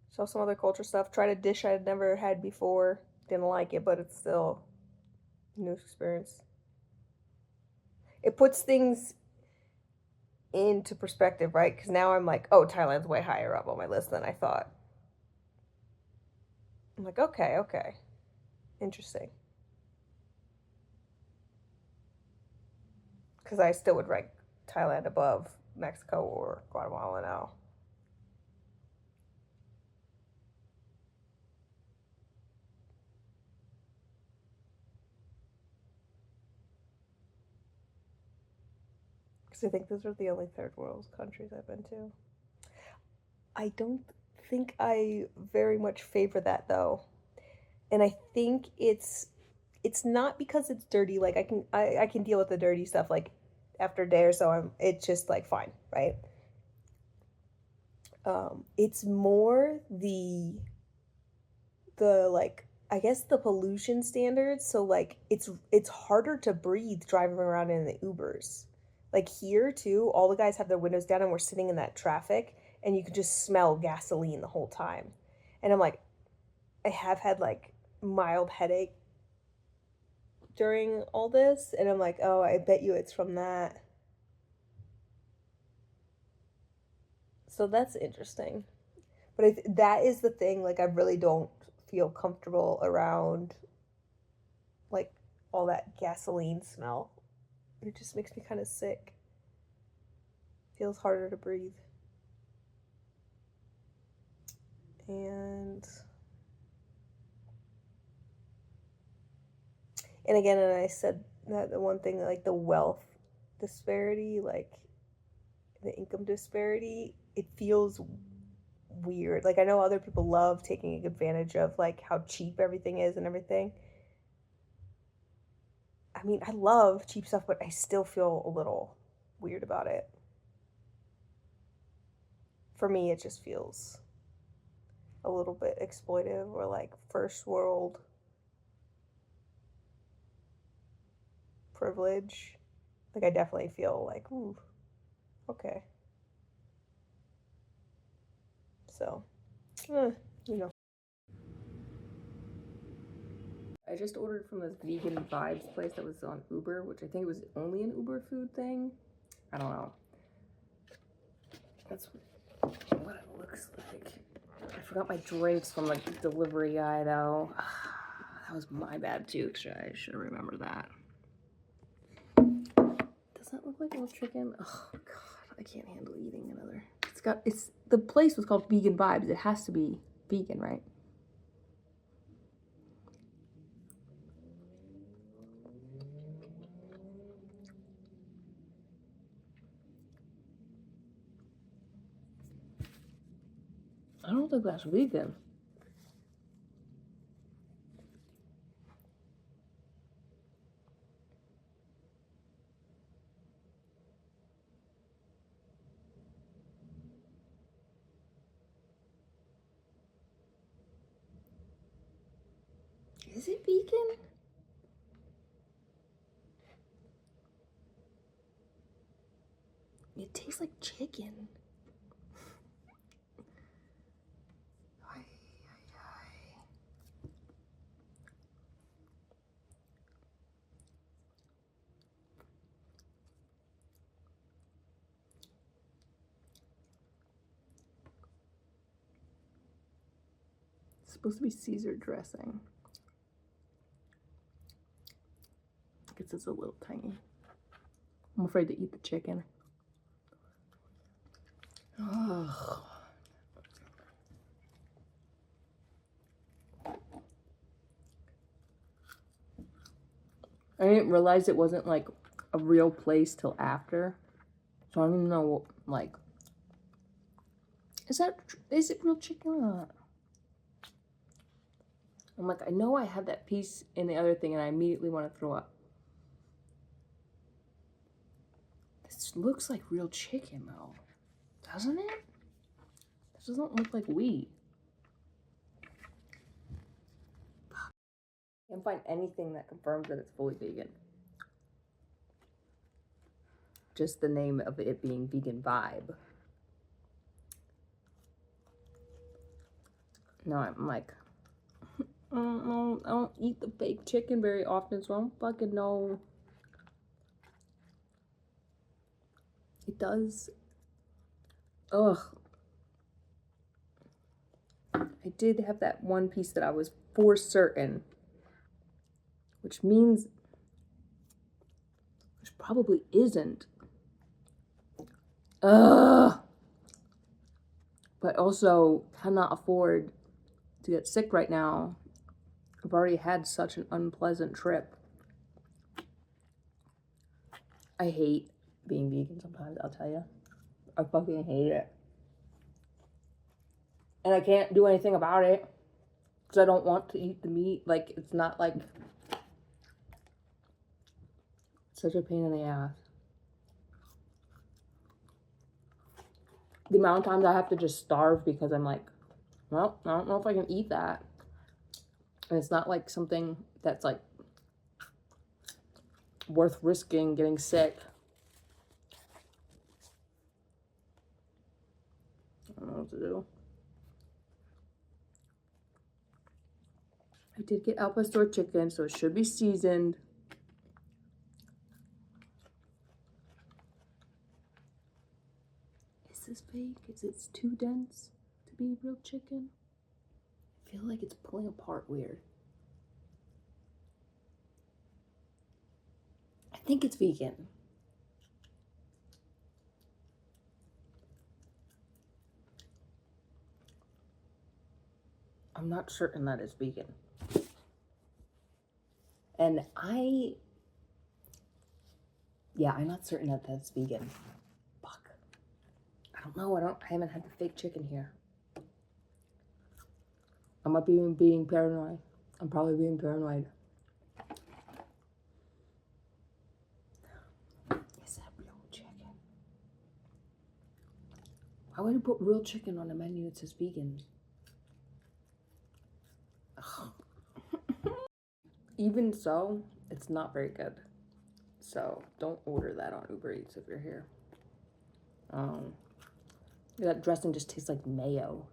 S1: Saw some other culture stuff. Tried a dish I had never had before. Didn't like it, but it's still a new experience. It puts things into perspective, right? Because now I'm like, oh, Thailand's way higher up on my list than I thought. I'm like, okay. Interesting. Because I still would rank Thailand above Mexico or Guatemala now. Because I think those are the only third world countries I've been to. I don't think I very much favor that though. And I think it's not because it's dirty. Like I can deal with the dirty stuff like after a day or so it's just like fine, right? It's more the like I guess the pollution standards. So like it's harder to breathe driving around in the Ubers. Like here too, all the guys have their windows down and we're sitting in that traffic and you can just smell gasoline the whole time. And I'm like, I have had like mild headache during all this, and I'm like, oh, I bet you it's from that. So that's interesting. But that is the thing, like I really don't feel comfortable around like all that gasoline smell. It just makes me kind of sick. Feels harder to breathe. And again, and I said that the one thing, like the wealth disparity, like the income disparity, it feels weird. Like I know other people love taking advantage of like how cheap everything is and everything. I mean, I love cheap stuff, but I still feel a little weird about it. For me, it just feels a little bit exploitive or like first world privilege. Like I definitely feel like, ooh, okay. So, you know. I just ordered from this vegan vibes place that was on Uber, which I think was only an Uber food thing. I don't know. That's what it looks like. I forgot my drinks from like the delivery guy though. That was my bad too. I should remember that. Does that look like a little chicken? Oh god, I can't handle eating another. The place was called Vegan Vibes. It has to be vegan, right? I don't think that's vegan. Is it vegan? It tastes like chicken. It's supposed to be Caesar dressing. I guess it's a little tiny. I'm afraid to eat the chicken. Ugh. I didn't realize it wasn't like a real place till after. So I don't even know, like, is it real chicken or not? I'm like, I know I had that piece in the other thing and I immediately want to throw up. This looks like real chicken though, doesn't it? This doesn't look like wheat. Can't find anything that confirms that it's fully vegan. Just the name of it being Vegan Vibe. No, I'm like, I don't eat the fake chicken very often, so I don't fucking know. It does. Ugh. I did have that one piece that I was for certain, which means, which probably isn't. Ugh. But also cannot afford to get sick right now. I've already had such an unpleasant trip. I hate
S4: being vegan sometimes, I'll tell you. I fucking hate it. And I can't do anything about it. Because I don't want to eat the meat. Like, it's not like... Such a pain in the ass. The amount of times I have to just starve because I'm like, well, I don't know if I can eat that. And it's not like something that's like worth risking getting sick. I don't know what to do. I did get al pastor chicken, so it should be seasoned. Is this fake? Is it too dense to be real chicken? I feel like it's pulling apart weird. I think it's vegan. I'm not certain that it's vegan. And I'm not certain that that's vegan. Fuck. I don't know. I haven't had the fake chicken here. I might be being paranoid. I'm probably being paranoid. Is that real chicken? Why would you put real chicken on a menu that says vegan? Even so, it's not very good. So don't order that on Uber Eats if you're here. That dressing just tastes like mayo.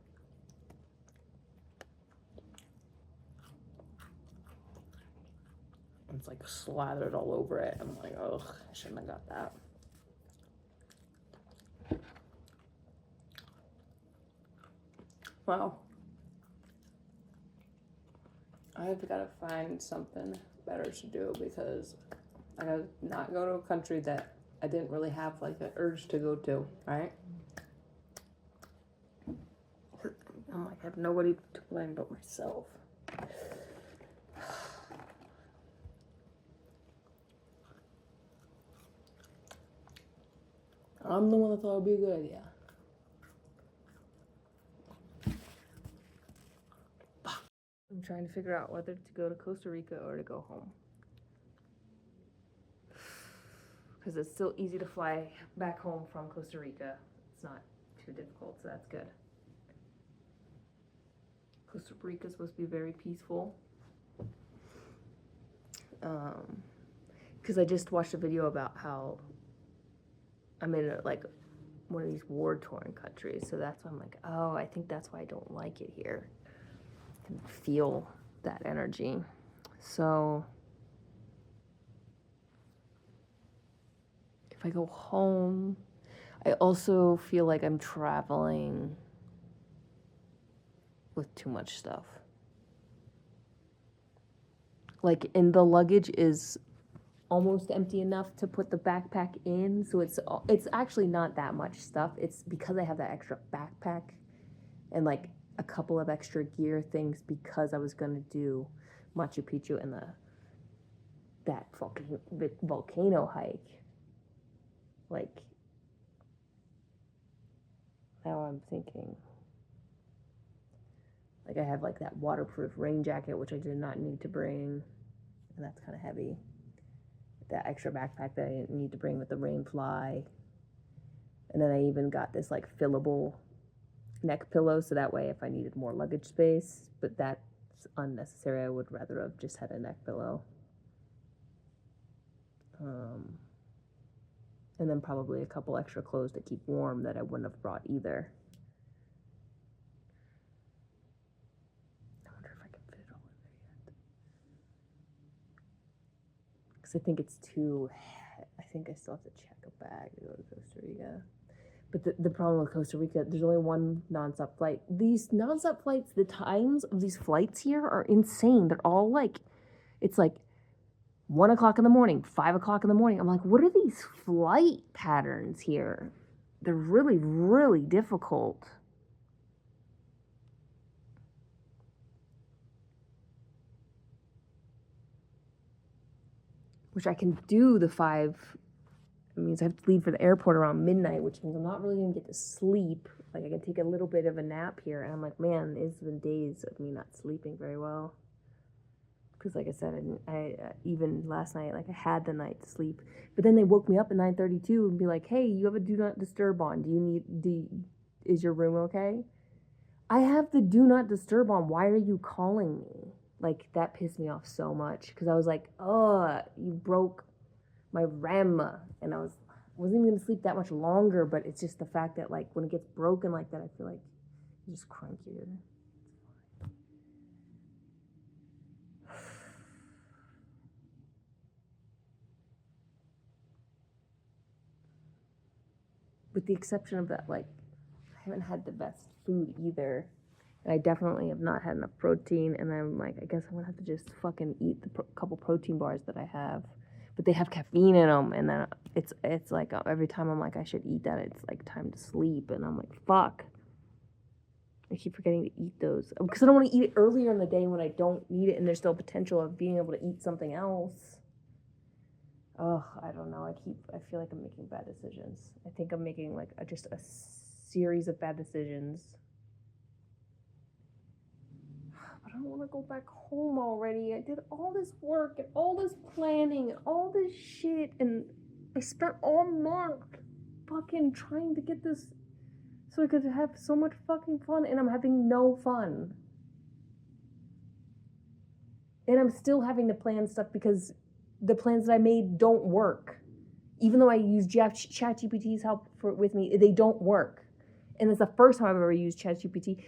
S4: It's like slathered all over it. I'm like, ugh, I shouldn't have got that. Wow. I've got to find something better to do because I gotta not go to a country that I didn't really have like the urge to go to, right? I'm like, I have nobody to blame but myself. I'm the one that thought it would be a good idea. I'm trying to figure out whether to go to Costa Rica or to go home. Because it's still easy to fly back home from Costa Rica. It's not too difficult, so that's good. Costa Rica is supposed to be very peaceful. Because I just watched a video about how I'm in like one of these war-torn countries, so that's why I'm like, oh, I think that's why I don't like it here. I can feel that energy. So if I go home, I also feel like I'm traveling with too much stuff. Like, and the luggage is almost empty enough to put the backpack in, so it's actually not that much stuff. It's because I have that extra backpack and like a couple of extra gear things because I was gonna do Machu Picchu and that fucking volcano hike. Like, now I'm thinking, like, I have like that waterproof rain jacket, which I did not need to bring, and that's kind of heavy. That extra backpack that I didn't need to bring with the rain fly. And then I even got this like fillable neck pillow, so that way if I needed more luggage space, but that's unnecessary. I would rather have just had a neck pillow. And then probably a couple extra clothes to keep warm that I wouldn't have brought either. I wonder if I can fit it all in there yet. Because I think it's too, I think I still have to check a bag to go to Costa Rica. But the problem with Costa Rica, there's only one nonstop flight. These nonstop flights, the times of these flights here are insane. They're all like, it's like 1 o'clock in the morning, 5 o'clock in the morning. I'm like, what are these flight patterns here? They're really, really difficult. Which I can do the 5 means I have to leave for the airport around midnight, which means I'm not really gonna get to sleep. Like I can take a little bit of a nap here, and I'm like, man, it's been days of me not sleeping very well. Because like I said, I even last night, like I had the night to sleep, but then they woke me up at 9:32 and be like, hey, you have a do not disturb on. Is your room okay? I have the do not disturb on. Why are you calling me? Like that pissed me off so much because I was like, oh, you broke my RAM, and wasn't even gonna sleep that much longer. But it's just the fact that like when it gets broken like that, I feel like you're just crankier. With the exception of that, like I haven't had the best food either. And I definitely have not had enough protein, and I'm like, I guess I'm gonna have to just fucking eat the couple protein bars that I have. But they have caffeine in them, and then it's like every time I'm like, I should eat that, it's like time to sleep, and I'm like, fuck. I keep forgetting to eat those because I don't want to eat it earlier in the day when I don't need it, and there's still potential of being able to eat something else. Oh, I don't know. I feel like I'm making bad decisions. I think I'm making like just a series of bad decisions. But I don't want to go back home already. I did all this work and all this planning and all this shit, and I spent all month fucking trying to get this so I could have so much fucking fun, and I'm having no fun. And I'm still having to plan stuff because the plans that I made don't work. Even though I use ChatGPT's help with me, they don't work. And it's the first time I've ever used ChatGPT.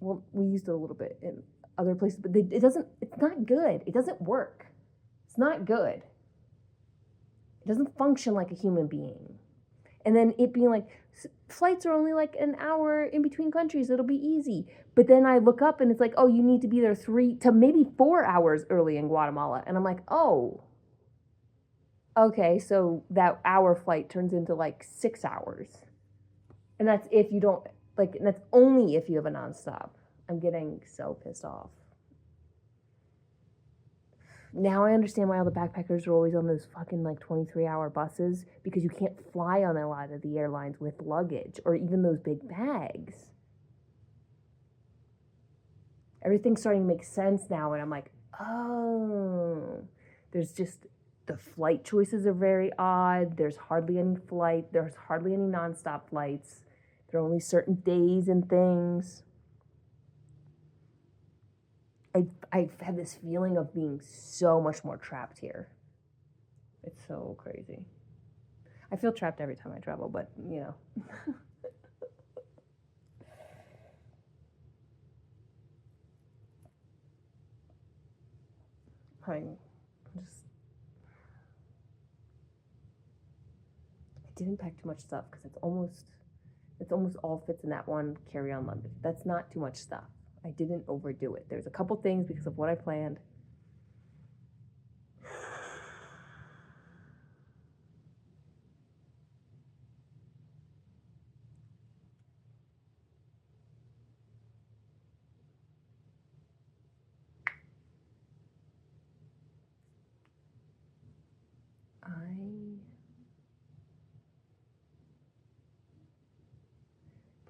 S4: Well, we used it a little bit in other places, but it's not good. It doesn't work. It's not good. It doesn't function like a human being. And then it being like, flights are only like an hour in between countries. It'll be easy. But then I look up and it's like, oh, you need to be there 3 to maybe 4 hours early in Guatemala. And I'm like, oh, okay. So that hour flight turns into like 6 hours. And that's if you don't, like, and that's only if you have a nonstop. I'm getting so pissed off. Now I understand why all the backpackers are always on those fucking like 23-hour buses, because you can't fly on a lot of the airlines with luggage or even those big bags. Everything's starting to make sense now, and I'm like, oh, there's just, the flight choices are very odd. There's hardly any nonstop flights. There are only certain days and things. I've had this feeling of being so much more trapped here. It's so crazy. I feel trapped every time I travel, but, you know. I didn't pack too much stuff because it's almost all fits in that one carry-on luggage. That's not too much stuff. I didn't overdo it. There's a couple things because of what I planned.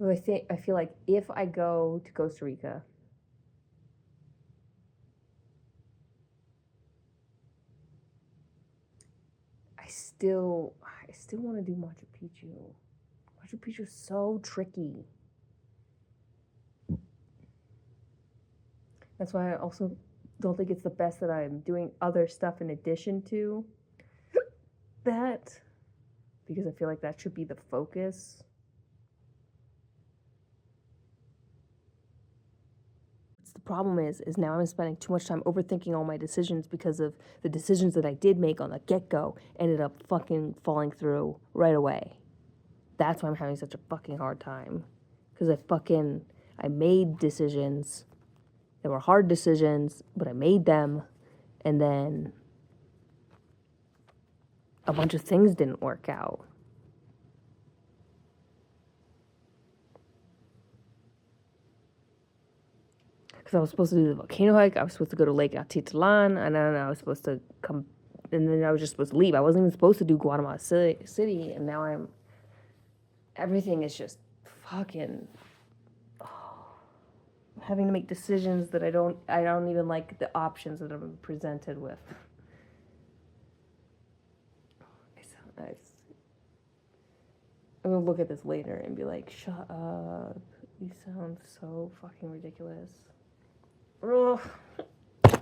S4: But I feel like if I go to Costa Rica, I still want to do Machu Picchu. Machu Picchu is so tricky. That's why I also don't think it's the best that I'm doing other stuff in addition to that, because I feel like that should be the focus. The problem is now I'm spending too much time overthinking all my decisions because of the decisions that I did make on the get-go ended up fucking falling through right away. That's why I'm having such a fucking hard time. Because I made decisions. They were hard decisions, but I made them, and then a bunch of things didn't work out. Because I was supposed to do the volcano hike, I was supposed to go to Lake Atitlan, and then I was supposed to come and then I was just supposed to leave. I wasn't even supposed to do Guatemala City, and now everything is just fucking having to make decisions that I don't even like the options that I'm presented with. I'm gonna look at this later and be like, shut up. You sound so fucking ridiculous. Ugh. I'm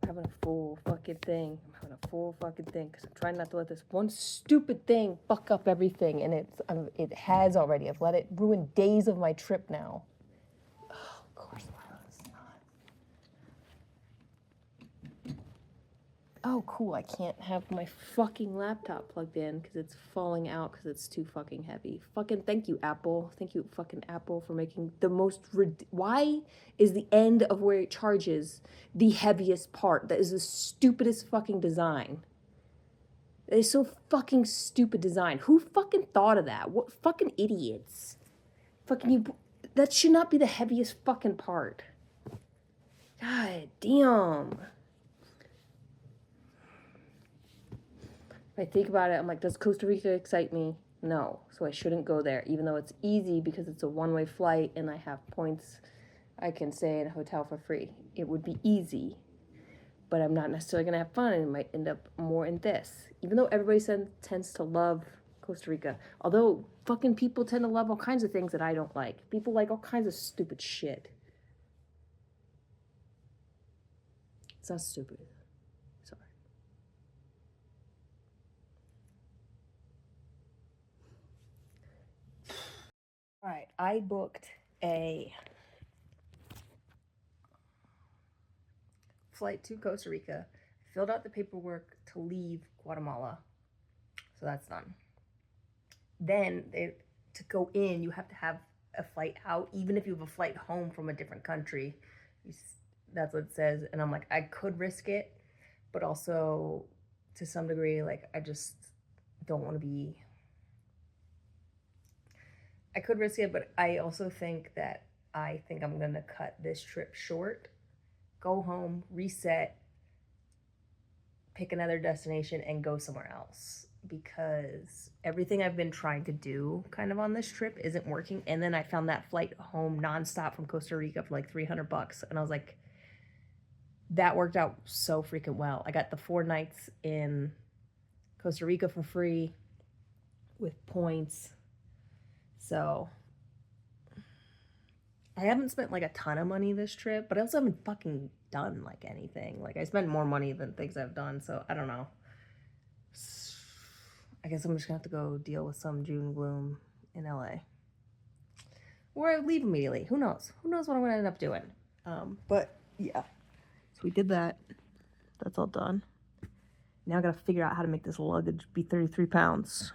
S4: having a full fucking thing. Because I'm trying not to let this one stupid thing fuck up everything. And it has already. I've let it ruin days of my trip now. Oh, of course, it's not. Oh, cool. I can't have my fucking laptop plugged in because it's falling out because it's too fucking heavy. Fucking thank you, Apple. Thank you, fucking Apple, for making the most... Why is the end of where it charges the heaviest part? That is the stupidest fucking design. It is so fucking stupid design. Who fucking thought of that? What fucking idiots? Fucking you... That should not be the heaviest fucking part. God damn. I think about it, I'm like, does Costa Rica excite me? No, so I shouldn't go there, even though it's easy because it's a one-way flight and I have points. I can stay in a hotel for free. It would be easy, but I'm not necessarily going to have fun, and it might end up more in this. Even though everybody tends to love Costa Rica, although fucking people tend to love all kinds of things that I don't like. People like all kinds of stupid shit. It's not stupid. All right, I booked a flight to Costa Rica, filled out the paperwork to leave Guatemala, so that's done. Then to go in, you have to have a flight out, even if you have a flight home from a different country. That's what it says, and I'm like, I could risk it, but also to some degree, like, I just don't want to be... I could risk it, but I also think I'm going to cut this trip short, go home, reset, pick another destination, and go somewhere else. Because everything I've been trying to do kind of on this trip isn't working. And then I found that flight home nonstop from Costa Rica for like $300. And I was like, that worked out so freaking well. I got the 4 nights in Costa Rica for free with points. So, I haven't spent like a ton of money this trip, but I also haven't fucking done like anything. Like, I spent more money than things I've done, so I don't know. I guess I'm just gonna have to go deal with some June gloom in LA. Or I leave immediately. Who knows? Who knows what I'm gonna end up doing? But yeah. So we did that. That's all done. Now I gotta figure out how to make this luggage be 33 pounds.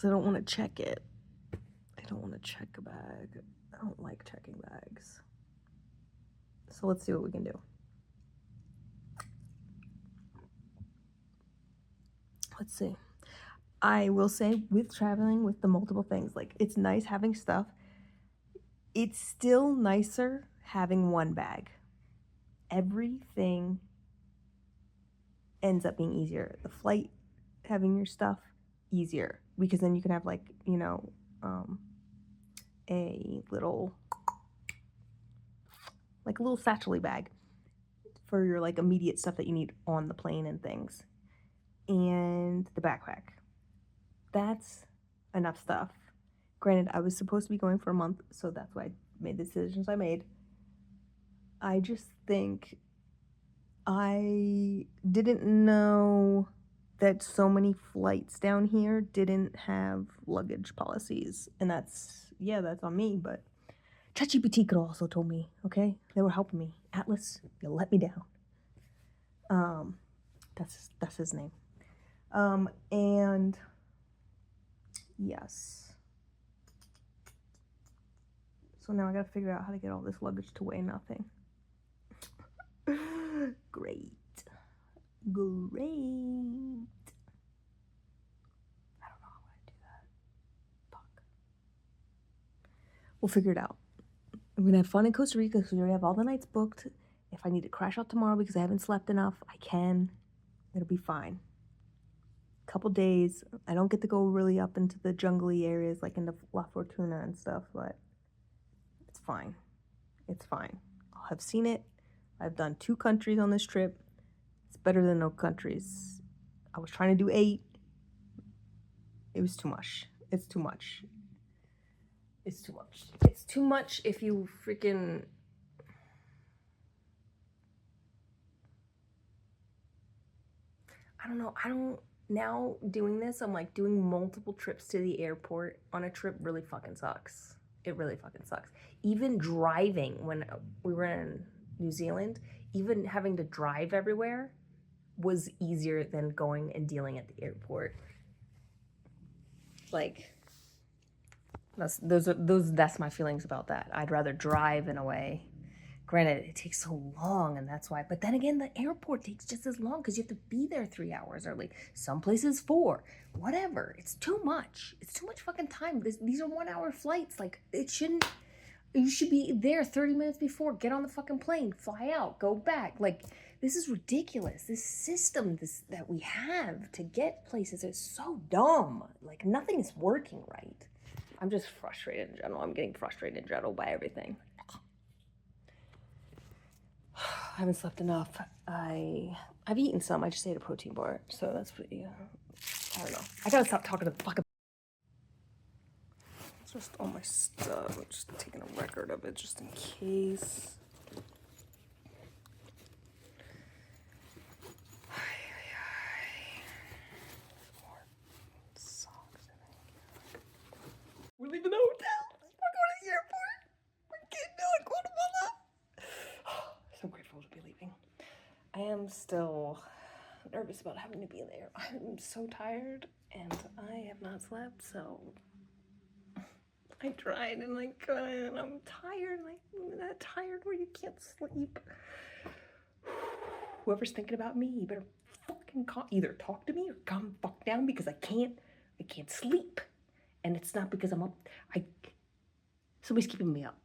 S4: I don't want to check it. I don't want to check a bag. I don't like checking bags. So let's see what we can do. Let's see. I will say, with traveling with the multiple things, like, it's nice having stuff. It's still nicer having one bag. Everything ends up being easier. The flight, having your stuff, easier. Because then you can have, like, you know, a little satchel-y bag for your, like, immediate stuff that you need on the plane and things. And the backpack. That's enough stuff. Granted, I was supposed to be going for a month, so that's why I made the decisions I made. I just think I didn't know that so many flights down here didn't have luggage policies. And that's on me, but ChatGPT could also told me, okay? They were helping me. Atlas, you let me down. That's his name. And yes. So now I gotta figure out how to get all this luggage to weigh nothing. Great. I don't know how to do that. Fuck. We'll figure it out. I'm gonna have fun in Costa Rica because we already have all the nights booked. If I need to crash out tomorrow because I haven't slept enough, I can. It'll be fine. Couple days. I don't get to go really up into the jungly areas like into La Fortuna and stuff, but it's fine. It's fine. I'll have seen it. I've done 2 countries on this trip. It's better than no countries. I was trying to do 8. It was too much. It's too much. It's too much. It's too much if you freaking... I don't know. Now doing this, I'm like doing multiple trips to the airport on a trip really fucking sucks. It really fucking sucks. Even driving when we were in New Zealand, even having to drive everywhere was easier than going and dealing at the airport. Like, that's my feelings about that. I'd rather drive in a way. Granted, it takes so long, and that's why. But then again, the airport takes just as long because you have to be there 3 hours early. Some places 4. Whatever. It's too much. It's too much fucking time. These are 1-hour flights. Like, it shouldn't. You should be there 30 minutes before. Get on the fucking plane. Fly out. Go back. Like, this is ridiculous. This system that we have to get places is so dumb. Like, nothing is working right. I'm just frustrated in general. I'm getting frustrated in general by everything. I haven't slept enough. I've eaten some. I just ate a protein bar, so that's pretty. I don't know. I gotta stop talking to the fucking. It's just all my stuff. I'm just taking a record of it just in case. More socks, I think. We're leaving the hotel. We're going to the airport. We're getting to Guatemala. So grateful to be leaving. I am still nervous about having to be there. I'm so tired and I have not slept, so I tried and and I'm tired. I'm that tired where you can't sleep. Whoever's thinking about me, you better fucking either talk to me or calm the fuck down because I can't sleep. And it's not because I'm up. Somebody's keeping me up.